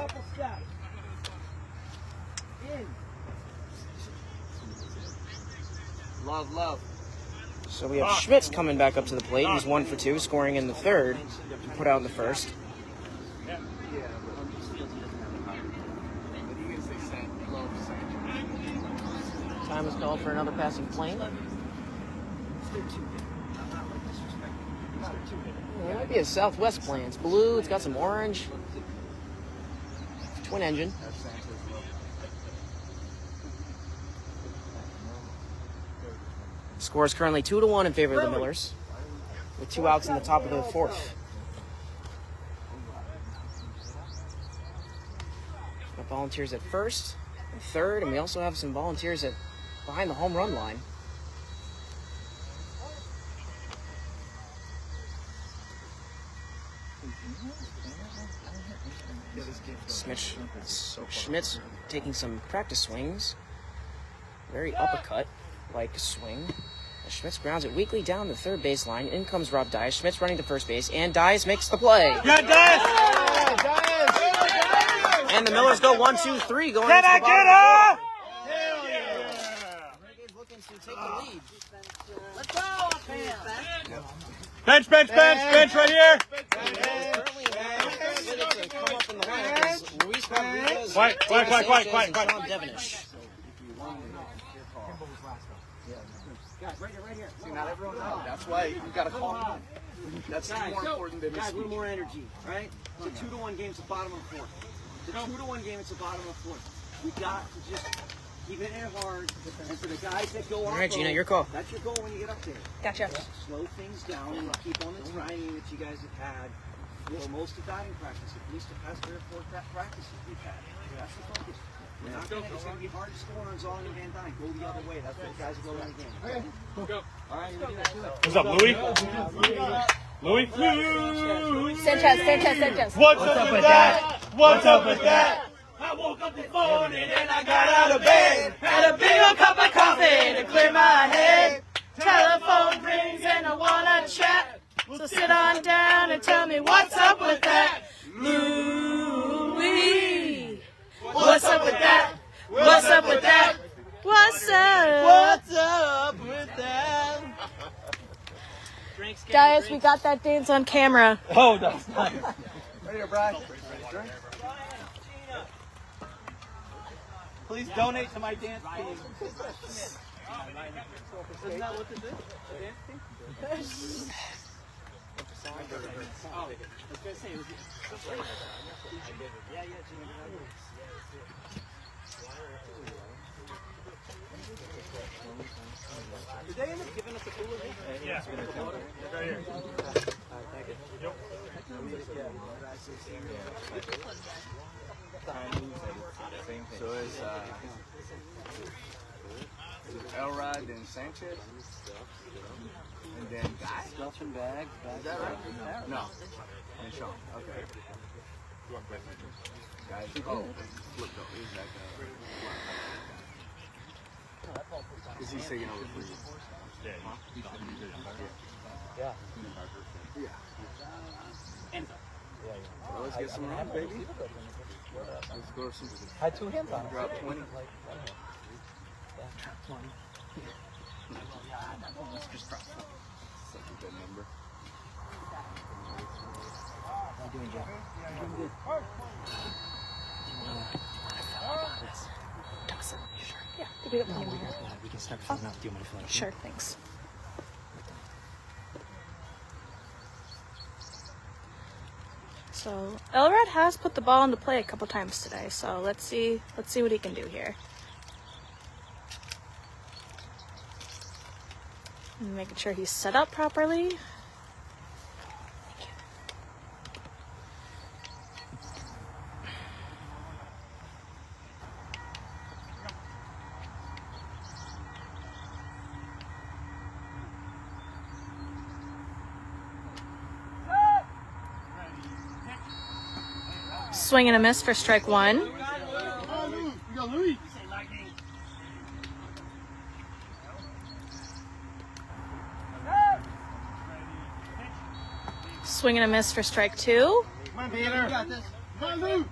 Love. So we have Schmitz coming back up to the plate. He's 1 for 2, scoring in the 3rd. Put out in the 1st. Time is called for another passing plane. It might be a Southwest plane. It's blue. It's got some orange. Twin engine. Score is currently 2-1 in favor of the Millers, with 2 outs in the top of the 4th. Got volunteers at 1st and 3rd, and we also have some volunteers at behind the home run line. Schmitz taking some practice swings. Very uppercut-like swing. Schmitz grounds it weakly down the third baseline. In comes Rob Dias. Schmitz running to first base, and Dias makes the play. Yeah, Dias! And the Millers go 1-2-3 going Can into I the get bottom of her? the 4th. Renegades looking to take the lead. Let's go! Bench right here! Quiet. Tom Devenish. Right here. See, not everyone knows. That's why you got to call him. That's more important than this. Guys, a little more energy, right? It's a 2-1 game. It's the bottom of the 4th. It's a 2-1 game. It's the bottom of the 4th. We got to just keep it in hard. And for the guys that go off, All right, Gina, your call. That's your goal when you get up there. Gotcha. Slow things down and keep on the timing that you guys have had for most of batting practice, at least the past 3 or 4 practices we've had. That's the focus. We're not gonna, it's going to be hard to score on Zong and Van Dyne. Go the other way. That's what guys go in the game. Okay, go. All right, here we go. What's up, Louis? Sanchez. What's up with that? I woke up this morning and I got out of bed. Had a big old cup of coffee to clear my head. Telephone rings and I wanna chat. So sit on down and tell me what's up with that. Louis. What's up with that? What's up with that? What's up with that? Dias, we got that dance on camera. Oh, that's nice. Right here, Brad. Please donate to my dance team. Isn't that what this is? A dance team? Oh, I was going to say, was it? Yeah, Did they end up giving us a cooler? Yeah. Right here. So it's Elrod and Sanchez, and then Guy. Stuff and bag. Is that right? No. And Sean. Okay. Guys. Oh, flip though. He's like because he's taking over for you. Yeah. Yeah. Well, let's get some run, baby. Let's go to some. Had 2 hands on it. Drop 20. Let's just drop 20. Such a good number. How you doing, Jeff? I'm good. Sure. Yeah. Did we get plenty of water? We can start filling up. Do you want me to fill it up? Sure, thanks. So Elrod has put the ball into play a couple times today, so let's see what he can do here. And making sure he's set up properly. Swing and a miss for strike one. Swing and a miss for strike two. Come on, Peter. You got this. Come on, Lou.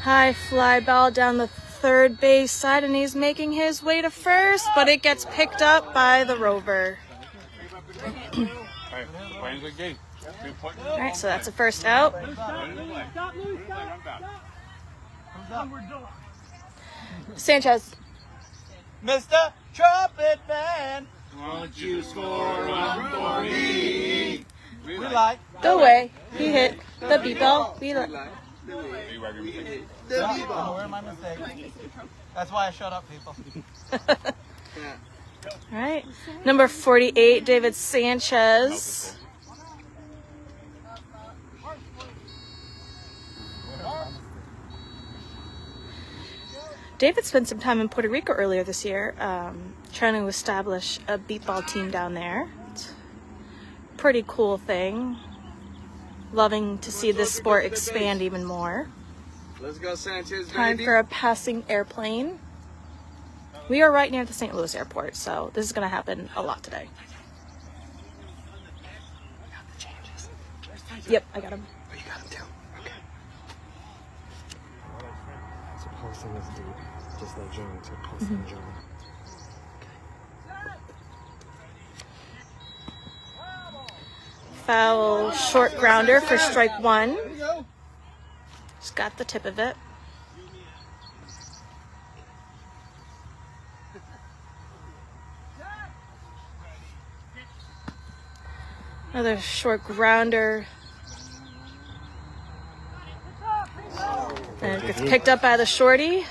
High fly ball down the third base side, and he's making his way to first, but it gets picked up by the Rover. All right, so that's a first out. Sanchez. Mr. Trumpet Man, won't you score one for me? We like The way he hit the beat ball. We like. Where my mistake? That's why I shut up, people. All right, number 48, David Sanchez. David spent some time in Puerto Rico earlier this year, trying to establish a beat ball team down there. It's a pretty cool thing. Loving to see this sport expand even more. Let's go, Sanchez, Time baby. for a passing airplane. We are right near the St. Louis airport, so this is going to happen a lot today. Yep, I got him. Oh, you got him too. Okay. So pulsing is deep, just like Jones. So pulsing Jones. Foul short grounder for strike one. Just got the tip of it. Another short grounder. And it gets picked up by the shorty.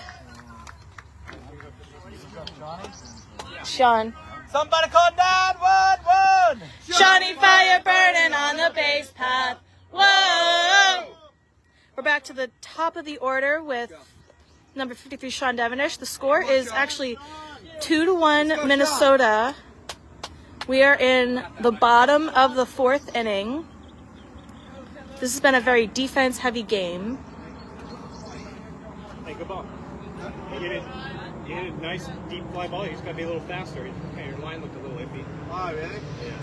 Sean. Somebody call 911. Shawnee fire burning on the base path. Whoa! We're back to the top of the order with number 53, Sean Devenish. The score is actually 2-1 Minnesota. We are in the bottom of the fourth inning. This has been a very defense-heavy game. Hey, good ball. You hit a nice deep fly ball. You just got to be a little faster. Okay, your line looked a little iffy. Oh, really? Yeah.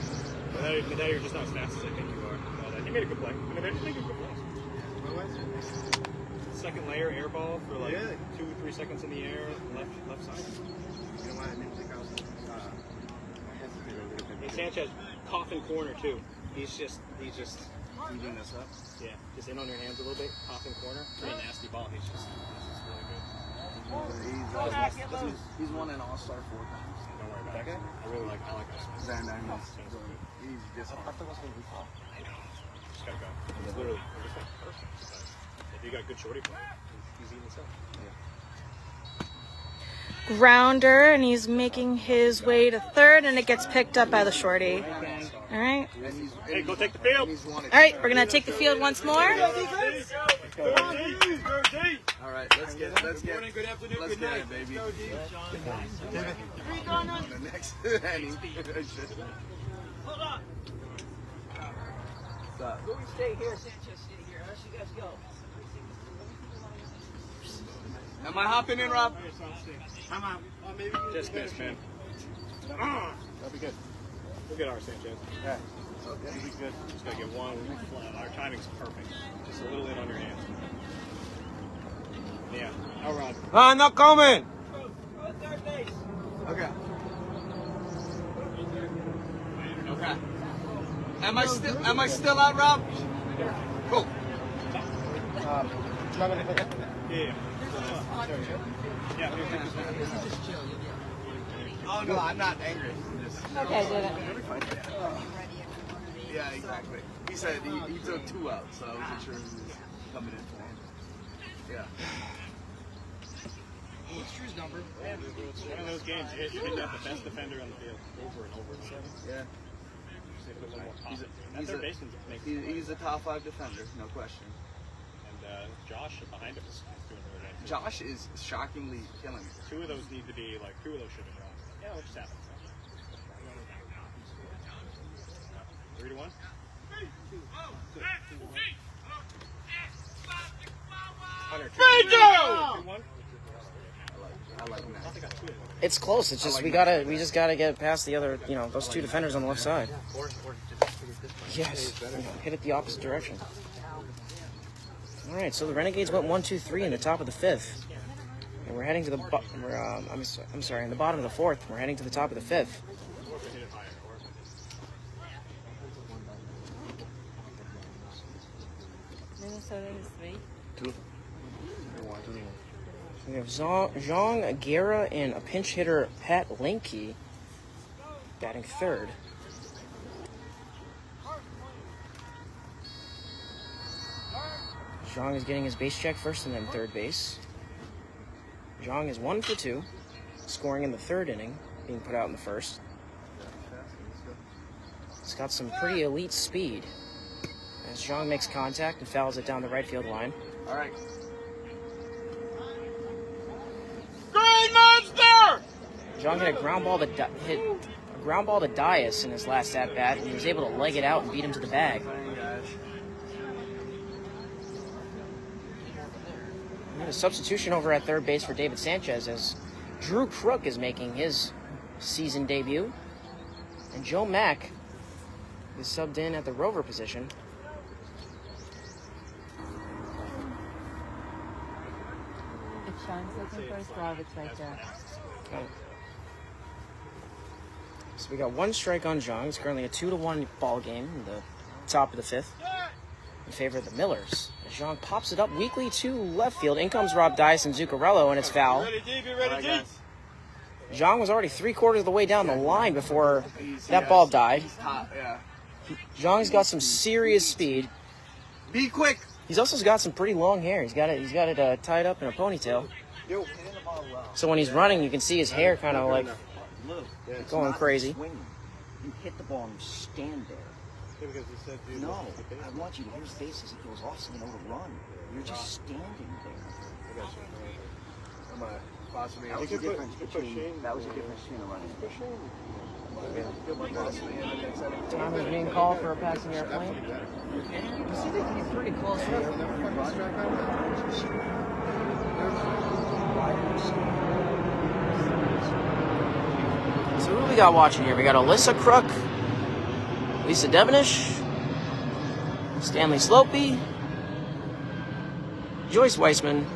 But now you're just not as fast as I think you are. You made a good play. I mean, they're just making good plays. Second layer air ball for like 2-3 seconds in the air, left side. You know what? I didn't think I was. Hey, Sanchez, coffin corner too. He's just Eating us up. yeah, just in on your hands a little bit. Coffin corner, pretty nasty ball. He's just really good. He's won an All-Star 4 times. Don't worry about that guy. I like this one. Zan, I know. He's just I know. Just gotta go. It's literally just like perfect. If you got good shorty play, he's eating this up. Yeah. grounder, and he's making his way to third, and it gets picked up by the shorty. All right. Hey, go take the field. All right, we're gonna take the field once more. All right, let's get it, baby. The next inning. Hold on. Louis, stay here. Sanchez, stay here. Unless you guys go. Am I hopping in, Rob? I'm out. Just miss, man. That'll be good. We'll get our Sanchez. Yeah. Okay. We'll be good. Just gotta get one. Our timing's perfect. Just a little in on your hands. Yeah. I'll run. I'm not coming. Go to third base. Okay. Okay. Am I still out, Rob? Cool. Yeah. Oh no, I'm not angry. Okay, did it. Yeah, exactly. He said he took 2 out, so I wasn't sure who was coming in for him. Yeah. What's Drew's number? It's one of those games you hit the best defender on the field over and over again. Yeah. He's a top 5 defender, no question. And Josh behind him is doing really good. Josh is shockingly killing it. 2 of those need to be like 2 of those should have been wrong. Yeah, it just happens. 3-1. I like that. It's close. It's just we just gotta get past the other, those 2 defenders on the left side. Yes, hit it the opposite direction. All right, so the Renegades went 1-2-3 in the top of the 5th, and we're heading to the I'm sorry, in the bottom of the 4th. We're heading to the top of the 5th. Minnesota is 3. 2. We have Zhang Guerra and a pinch hitter, Pat Linke, batting 3rd. Zhang is getting his base check first and then third base. Zhang is 1 for 2, scoring in the 3rd inning, being put out in the 1st. He's got some pretty elite speed as Zhang makes contact and fouls it down the right field line. All right. Green Monster! Zhang hit a ground ball to Dias in his last at bat, and he was able to leg it out and beat him to the bag. We have a substitution over at third base for David Sanchez as Drew Crook is making his season debut, and Joe Mack is subbed in at the rover position. If Sean's looking for his glove, it's right there. Okay. So we got 1 strike on Zhang. It's currently a 2-1 ball game in the top of the 5th in favor of the Millers. As Zhang pops it up weakly to left field. In comes Rob Dias and Zuccarello, and it's foul. Ready, deep. Zhang was already 3/4 of the way down the line before that ball died. Yeah. Zhang's got some serious speed. Be quick. He's also got some pretty long hair. He's got it tied up in a ponytail. So when he's running, you can see his hair kind of like going crazy. You hit the ball and you stand there. No, I want you to hear his face as it goes off so you know to run. You're just standing there. That was the difference between a running. Time is being called for a passing airplane. You see that you're pretty close to your So who we got watching here? We got Alyssa Crook, Lisa Devenish, Stanley Slopey, Joyce Weissman,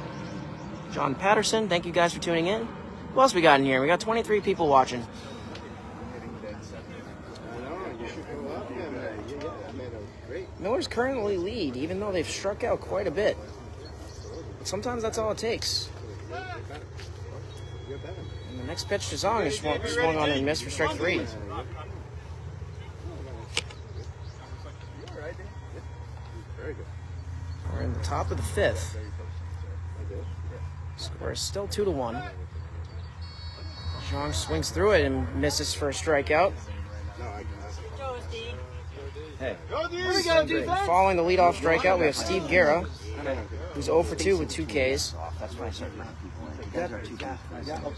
John Patterson. Thank you guys for tuning in. Who else we got in here? We got 23 people watching. Millers currently lead, even though they've struck out quite a bit. But sometimes that's all it takes. And the next pitch to Zhang is swung on and missed for strike 3. We're in the top of the 5th. Score is still 2-1. Strong swings through it and misses for a strikeout. Hey. Following the leadoff strikeout, we have Steve Guerra, who's 0 for 2 with 2 Ks. That's why I started running people in. You guys are too bad.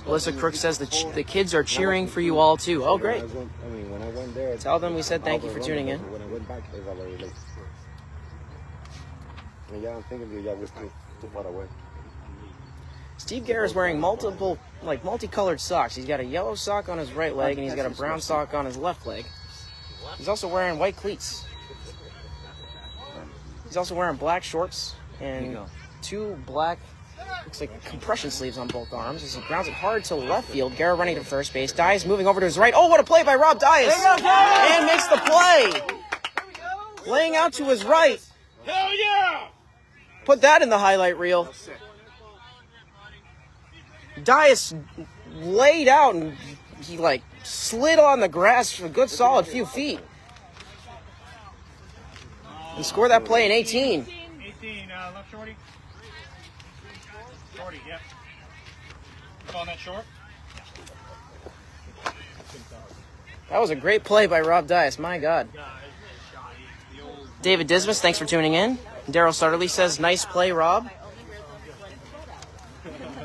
Alyssa Crook says the kids are cheering for you all too. Oh, great. When I went there, Tell them we said thank you for tuning in. when I went back, it was already late. And yeah, I'm thinking that was too far away. Steve Guerra is wearing multicolored socks. He's got a yellow sock on his right leg and he's got a brown sock on his left leg. He's also wearing white cleats. He's also wearing black shorts and 2 black, looks like compression sleeves on both arms as he grounds it hard to left field. Guerra running to first base. Dias moving over to his right. Oh, what a play by Rob Dias! And makes the play! Laying out to his right. Hell yeah! Put that in the highlight reel. Dias laid out and he slid on the grass for a good solid few feet. And scored that play in 18. 18, left shorty. Shorty, yep. On that short. That was a great play by Rob Dias, my God. David Dismas, thanks for tuning in. Daryl Sutterly says, nice play, Rob.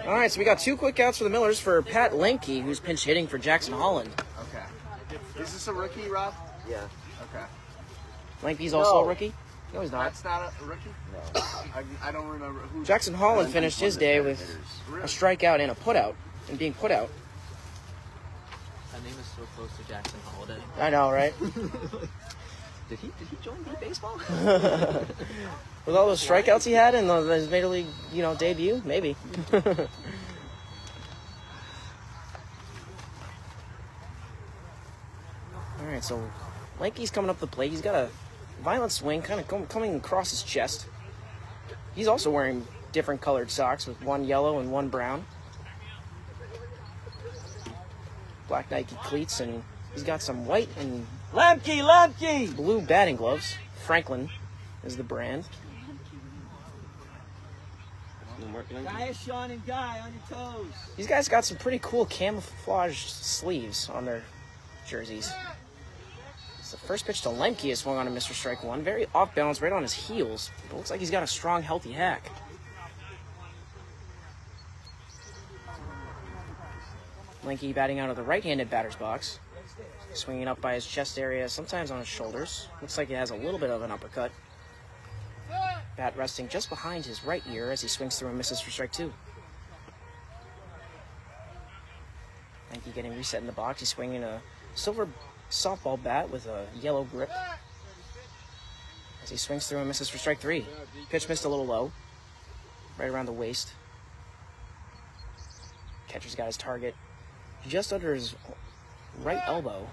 All right, so we got 2 quick outs for the Millers for Pat Lemke, who's pinch hitting for Jackson Holland. Okay. Is this a rookie, Rob? Yeah. Okay. Lemke's also a rookie? No, he's not. That's not a rookie? No. I don't remember who. Jackson Holland finished his day with a strikeout and a putout, and being put out. That name is so close to Jackson Holiday. I know, right? Did he join baseball? With all those strikeouts he had in his major league, debut, maybe. All right, so Lemke's coming up the plate. He's got a violent swing, kind of coming across his chest. He's also wearing different colored socks with 1 yellow and 1 brown. Black Nike cleats, and he's got some white and Lemke! blue batting gloves. Franklin is the brand. Guy, Sean, and Guy on your toes. These guys got some pretty cool camouflage sleeves on their jerseys. It's the first pitch to Lemke is swung on a Mr. Strike 1. Very off balance, right on his heels. But looks like he's got a strong, healthy hack. Lemke batting out of the right-handed batter's box. Swinging up by his chest area, sometimes on his shoulders. Looks like he has a little bit of an uppercut. Bat resting just behind his right ear as he swings through and misses for strike 2. Lemke getting reset in the box. He's swinging a silver softball bat with a yellow grip. As he swings through and misses for strike 3. Pitch missed a little low. Right around the waist. Catcher's got his target just under his right elbow.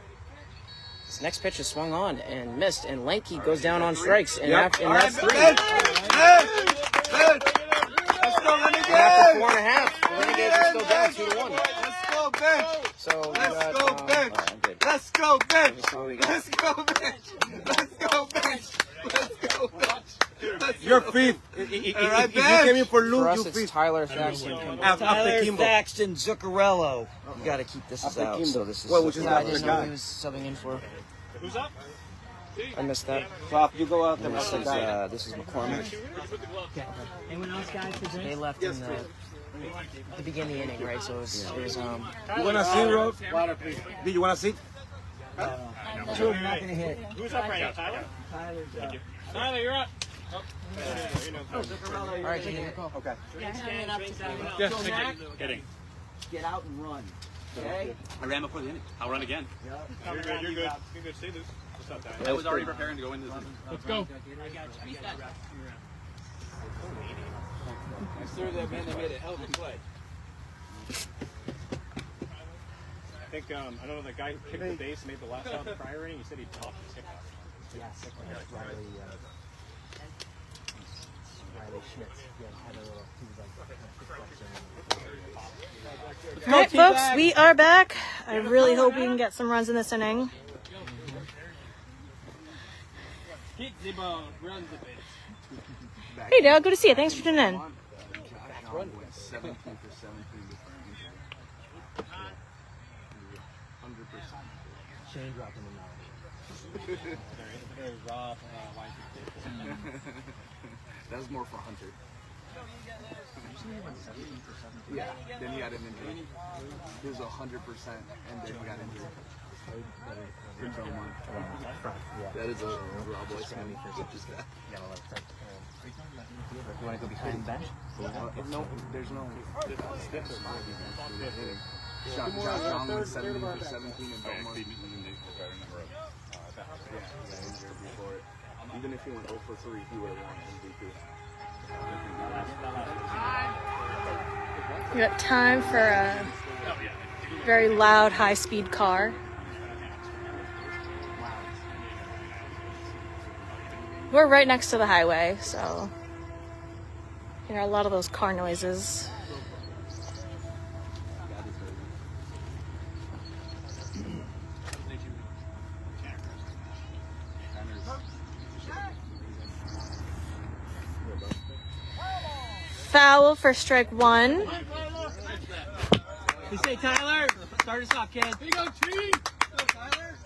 His next pitch is swung on and missed, and Lemke goes down on strikes, and, and that's 3. Let's go, Renegades! After 4.5, the Renegades are still down 2-1. Let's go, bench! So Let's go, bench! Let's go, bench! Let's go, bench! Let's go, bench! Let's go, bench! Your fifth. If you came in for for Luke, us, you it's fifth. Tyler Thaxton. Tyler Kimbo. Thaxton Zuccarello. You got to keep this as out. So this is. Well, which is Yeah, I not didn't the know guy. he was subbing in for. Who's up? I missed that. Top, you go out there. This is McCormick. Anyone else, guys, for They left in the beginning of the inning, right? So it was You want to see, Rob? Do you want to see? Sure, I'm not going to hit. Who's up right now, Tyler? Tyler's Tyler, you're up. Oh. all right, Jay, your call. Okay. Kidding. Get out and run. Okay? I ran before the inning. I'll run again. You're good. You're good. You're good. Stay loose. What's up, Tyler? I was already preparing to go into this. Let's go. I served that man that made a hell of a play. I think, I don't know, the guy who kicked the base and made the last out in the prior inning, he said he tossed his hip out. Yes, Riley Schmitz. Yeah, had a little, he was like, All right, folks, we are back. I really hope we can get some runs in this inning. Hit the ball, run the base. Hey, Dale, good to see you. Thanks for tuning in. Run 17 for 17 with Shane dropped him in now. Very raw, wine. That was more for Hunter. Yeah, then he got an injury. He was 100%, and then he got injured. That is a raw boy Sammy for just that. You want to go behind the bench? No, there's no steps. John was 17 for 17 in Belmont. Even if he went 0 for 3, he would have won MVP. We got time for a very loud, high-speed car. We're right next to the highway, so you hear a lot of those car noises. Foul for strike 1. You say, Tyler, start us off, kid. Here you go, T. Go, Tyler.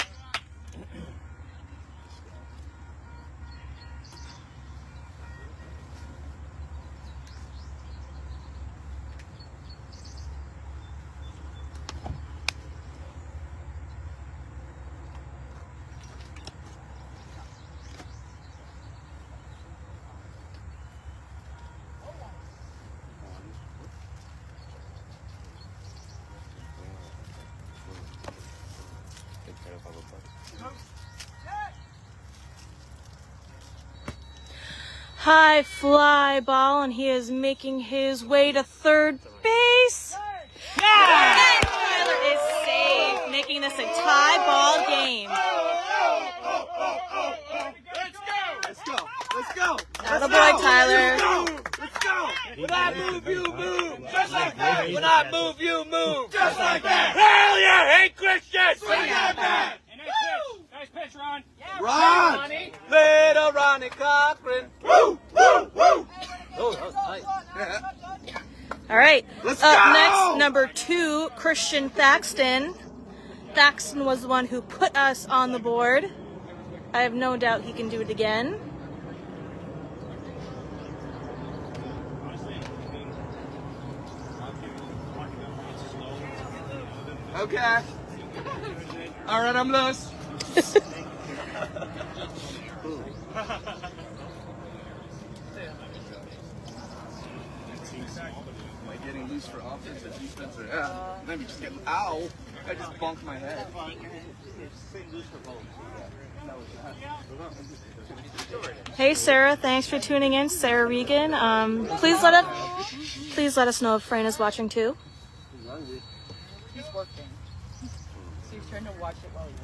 High fly ball, and he is making his way to third base. Yeah! Tyler is safe, making this a tie ball game. Let's go. Let's go. Attaboy, Tyler. Let's go. When I move, you move. Just like that. When I move, you move. Just like that. Hell yeah. Hey, Christian. Swing that bat. Nice pitch, Ron. Ron. Little Ronnie Cochran. Woo, woo, woo. Oh, that was tight. All right. Let's Up go. next, number 2, Christian Thaxton. Thaxton was the one who put us on the board. I have no doubt he can do it again. Okay. All right, I'm loose. Am I getting loose for offense or defense? Or, let me just get. Ow! I just bumped my head. Hey Sarah, thanks for tuning in. Sarah Regan. Please let us know if Fran is watching too. He's working. So he's trying to watch it while he works.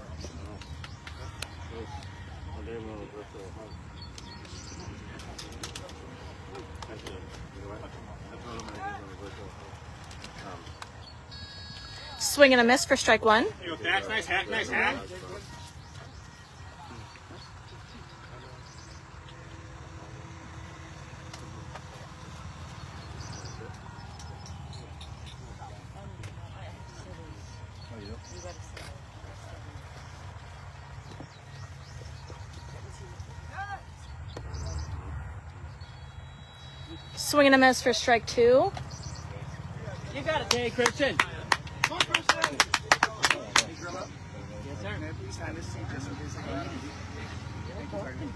Swing and a miss for strike 1. You go, Dax. Nice hack. Nice hack. Swing and a miss for strike 2. You got it. Hey, Christian. Yes, sir. Can I please have this seat just in case I need it? Thank you very much.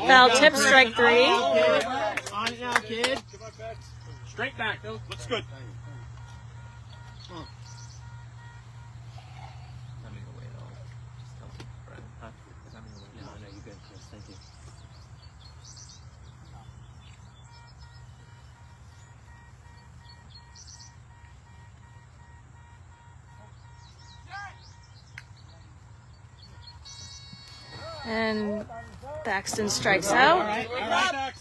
Foul tip, strike 3. On it now, kid. Straight back. Looks good. Thank you. And Thaxton strikes out. All right, Dax.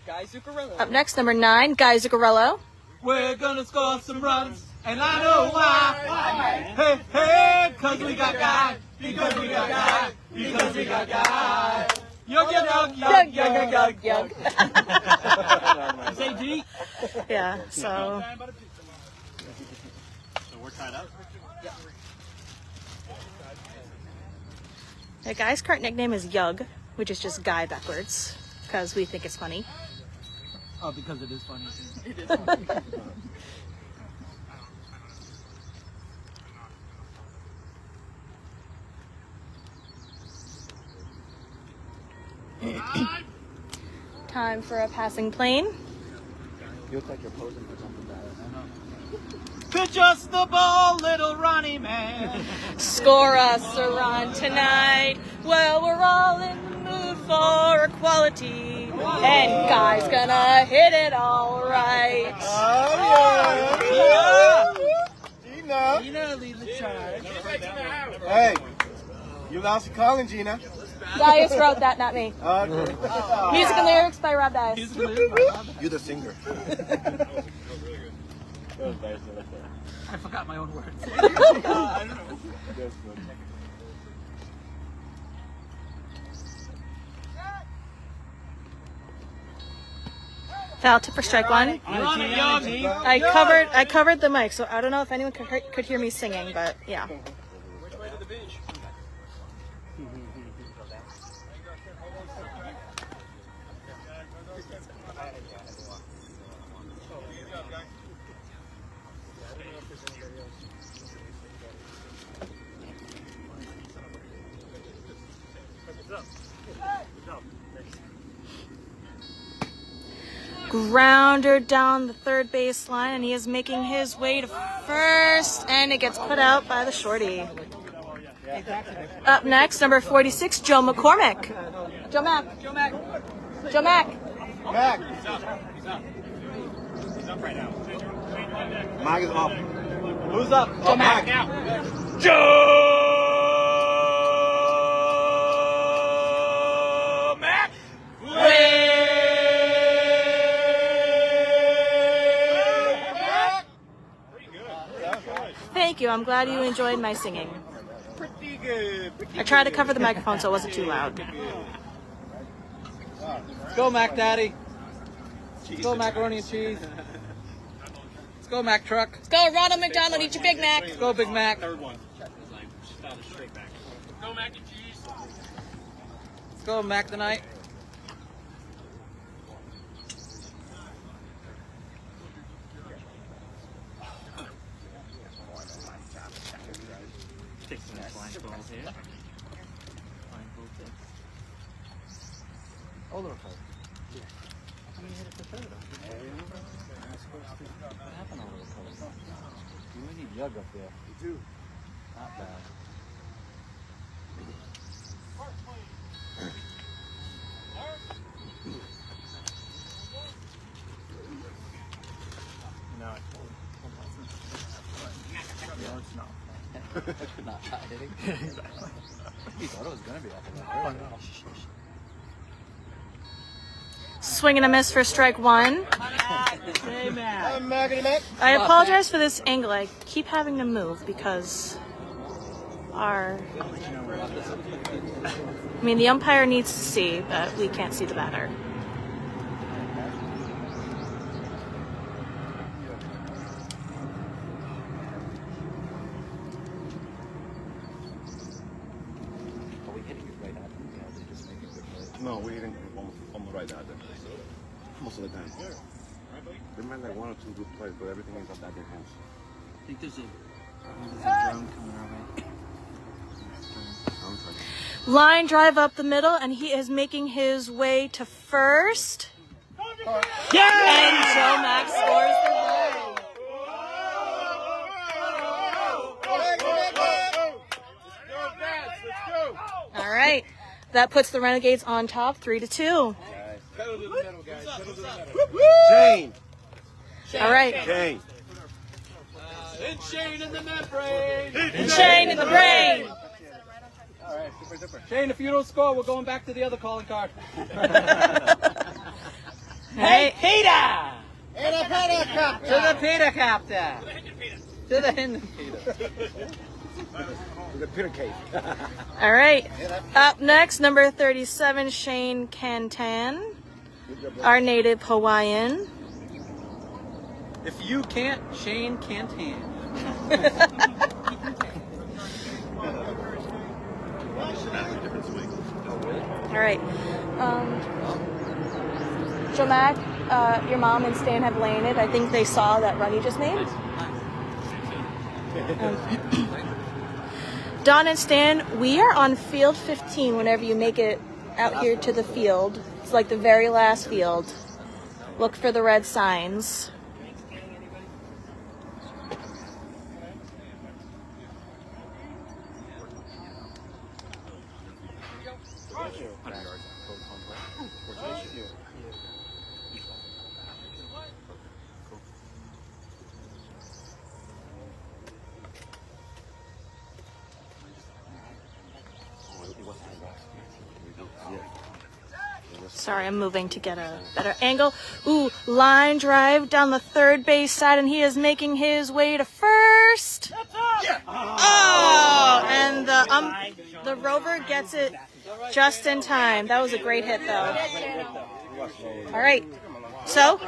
Guy Zuccarello. Up next, number 9, Guy Zuccarello. We're gonna score some runs, and I know why. Hey, hey, cause we got guy. Because we got God. Because we got God. Yug, yug, yug, yug, yug, yug, yug. Say G? Yeah, so. So we're tied up? The guy's current nickname is Yug, which is just guy backwards, because we think it's funny. Oh, because it is funny. It is funny. Time for a passing plane. You look like you're posing for something bad. Pitch us the ball, little Ronnie man. Score us a run tonight. Well, we're all in the mood for equality. And Guy's gonna hit it all right. Oh, yeah. Gina. Gina, lead the charge. Hey, you lost your calling, Gina. Dias wrote that, not me. Okay. Music and lyrics by Rob Dias. You're the singer. I forgot my own words. Foul tip for strike one. I covered the mic, so I don't know if anyone could hear me singing, but yeah. Grounder down the third base line, and he is making his way to first, and it gets put out by the shorty. Up next, number 46, Joe McCormick. Joe Mack. Joe Mack. Joe Mack. Mac. He's up right now. Mac is up. Who's up? Joe Mack. Joe Mack. Thank you. I'm glad you enjoyed my singing. Pretty good. I tried to cover the microphone so it wasn't too loud. Let's go, Mac Daddy. Let's go, macaroni and cheese. Let's go, Mac Truck. Let's go, Ronald McDonald. Eat your Big Mac. Let's go, Big Mac. Third one. Straight back. Go mac and cheese. Let's go, Mac tonight. Take some flying balls here. Flying ball tips. Oh, little card. How many hit it for third? What happened all those colors? You really need Yug up there. You do. Not bad. No, it's not. Not tied hitting. Exactly. He thought it was going to be up in Oh, there. no. Swing and a miss for strike one. Hey, Mac. I'm Mac and Mac. I apologize for this angle. I keep having to move because the umpire needs to see, but we can't see the batter. Are we hitting it right at them? Yeah, they're just making good plays. No, we're hitting almost right at them. Most of the time. They might like one or two good plays, but everything is at their hands. I think there's a drone coming our way. Line drive up the middle, and he is making his way to first. Yeah! And Joe Mack scores the run. All right. That puts the Renegades on top, 3-2. Shane! All right. Shane! And Shane in the membrane. And Shane in the brain. All right, super. Shane, if you don't score, we're going back to the other calling card. Hey, Peter! And a helicopter! To the Peter captain. To the Hindu Peter. The Peter Cave. All right. Up next, number 37, Shane Cantan, our native Hawaiian. If you can't, Shane can't hand. All right. Joe Mac, your mom and Stan have laid it. I think they saw that run you just made. Don and Stan, we are on field 15 whenever you make it out here to the field. It's like the very last field. Look for the red signs. Sorry, I'm moving to get a better angle. Ooh, line drive down the third base side, and he is making his way to first. Oh, and the Rover gets it just in time. That was a great hit, though. All right, so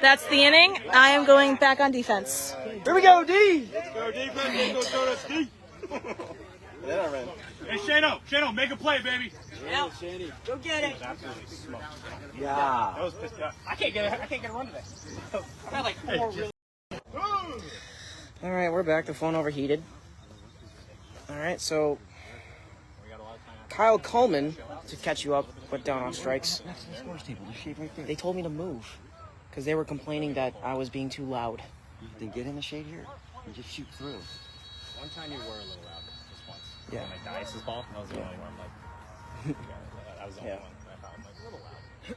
that's the inning. I am going back on defense. Here we go, D. Let's go defense. Let's go to D. Hey, Shano, make a play, baby. Yeah, go get it. Yeah. That was pissed off. I can't get a run today. I've had like 4 really. All right, we're back. The phone overheated. All right, so Kyle Coleman, to catch you up, went down on strikes. They told me to move because they were complaining that I was being too loud. Then get in the shade here and just shoot through. One time you were a little loud, just once. Yeah. When I Dice's ball, and I was the only one. Like, that was the only one. I thought like a little loud.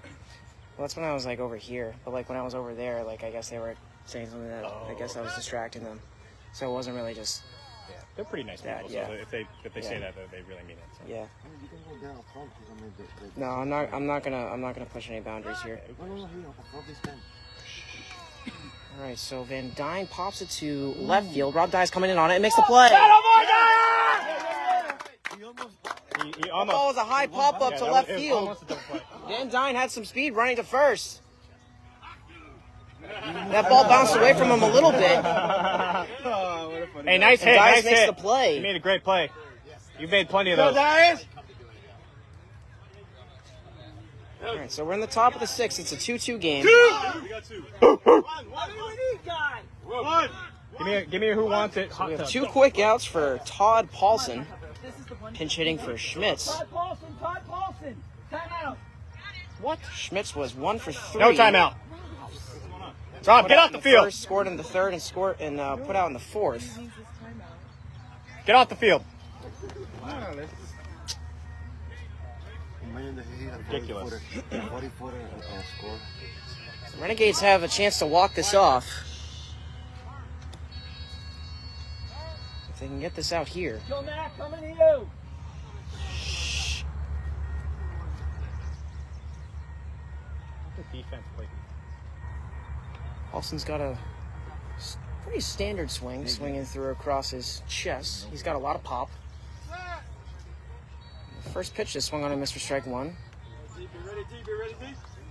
Well, that's when I was like over here, but like when I was over there, like I guess they were saying something that I guess I was distracting them, so it wasn't really just. Yeah, they're pretty nice people. Yeah. So if they say that, they really mean it. So. Yeah. No, I'm not gonna push any boundaries here. All right, so Van Dyne pops it to left field. Rob Dye's coming in on it and makes the play. He That ball was a high pop up to left field. Van Dyne had some speed running to first. That ball bounced away from him a little bit. Hey, nice hit. Dias Nice makes hit. the play. You made a great play. You've made plenty of those. All right, so we're in the top of the 6th. It's a 2-2 game. We got 2. What do we need, guy? 1. Give me a who wants it. We have 2 quick outs for Todd Paulson. Pinch hitting for Schmitz. Todd Paulson. Time out. What? Schmitz was 1 for 3. No timeout. Rob, get off the field. First, scored in the 3rd, and put out in the 4th. Get off the field. Ridiculous. The Renegades have a chance to walk this off. If they can get this out here. Joe Mac, coming to you. Defense played. Paulson's got a pretty standard swing, swinging through across his chest. He's got a lot of pop. The first pitch just swung on him, Mr. Strike 1.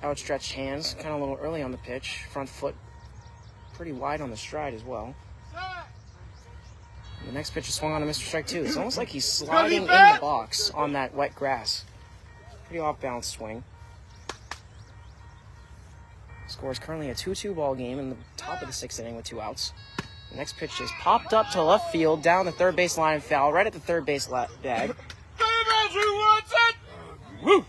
Outstretched hands, kind of a little early on the pitch. Front foot pretty wide on the stride as well. The next pitch is swung on to Mr. Strike 2. It's almost like he's sliding in the box on that wet grass. Pretty off-balance swing. Score is currently a 2-2 ball game in the top of the 6th inning with 2 outs. The next pitch is popped up to left field, down the third base line, foul right at the third base bag. Woo!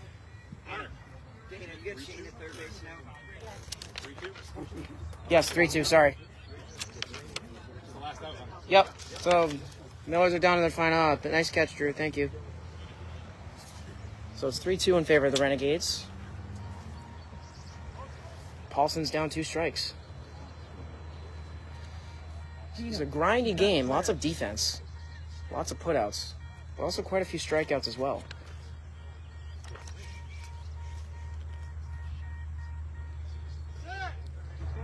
Yes, 3-2, sorry. Yep, so Millers are down to their final out. Nice catch, Drew, thank you. So it's 3-2 in favor of the Renegades. Paulson's down 2 strikes. It's a grindy game, lots of defense, lots of putouts, but also quite a few strikeouts as well.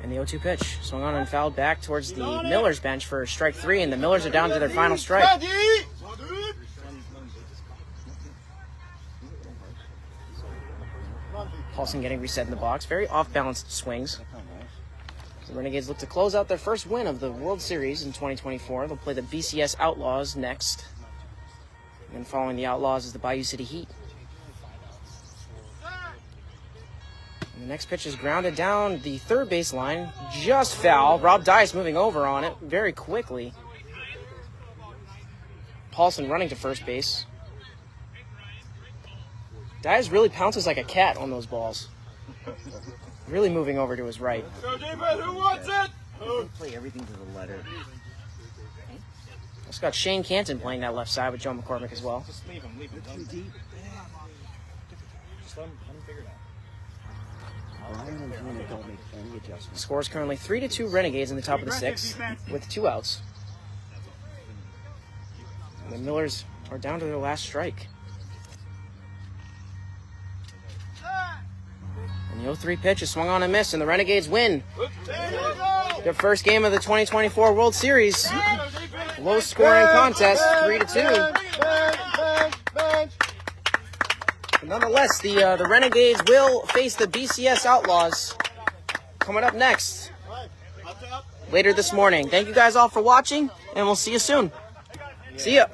And the 0-2 pitch. Swung on and fouled back towards the Millers bench for strike 3, and the Millers are down to their final strike. Paulson getting reset in the box. Very off-balanced swings. The Renegades look to close out their first win of the World Series in 2024. They'll play the BCS Outlaws next. And then following the Outlaws is the Bayou City Heat. And the next pitch is grounded down the third base line. Just foul. Rob Dice moving over on it very quickly. Paulson running to first base. Dice really pounces like a cat on those balls. Really moving over to his right. Who wants it? Play everything to the letter. Also got Shane Canton playing that left side with Joe McCormick as well. Just leave him. Too deep. Just let him figure it out. Brian and Gina don't make any adjustments. The score is currently 3-2 Renegades in the top of the 6th with 2 outs. And the Millers are down to their last strike. And the 0-3 pitch is swung on and missed, and the Renegades win their first game of the 2024 World Series. Low-scoring contest, 3-2. But nonetheless, the Renegades will face the BCS Outlaws coming up next later this morning. Thank you guys all for watching, and we'll see you soon. See ya.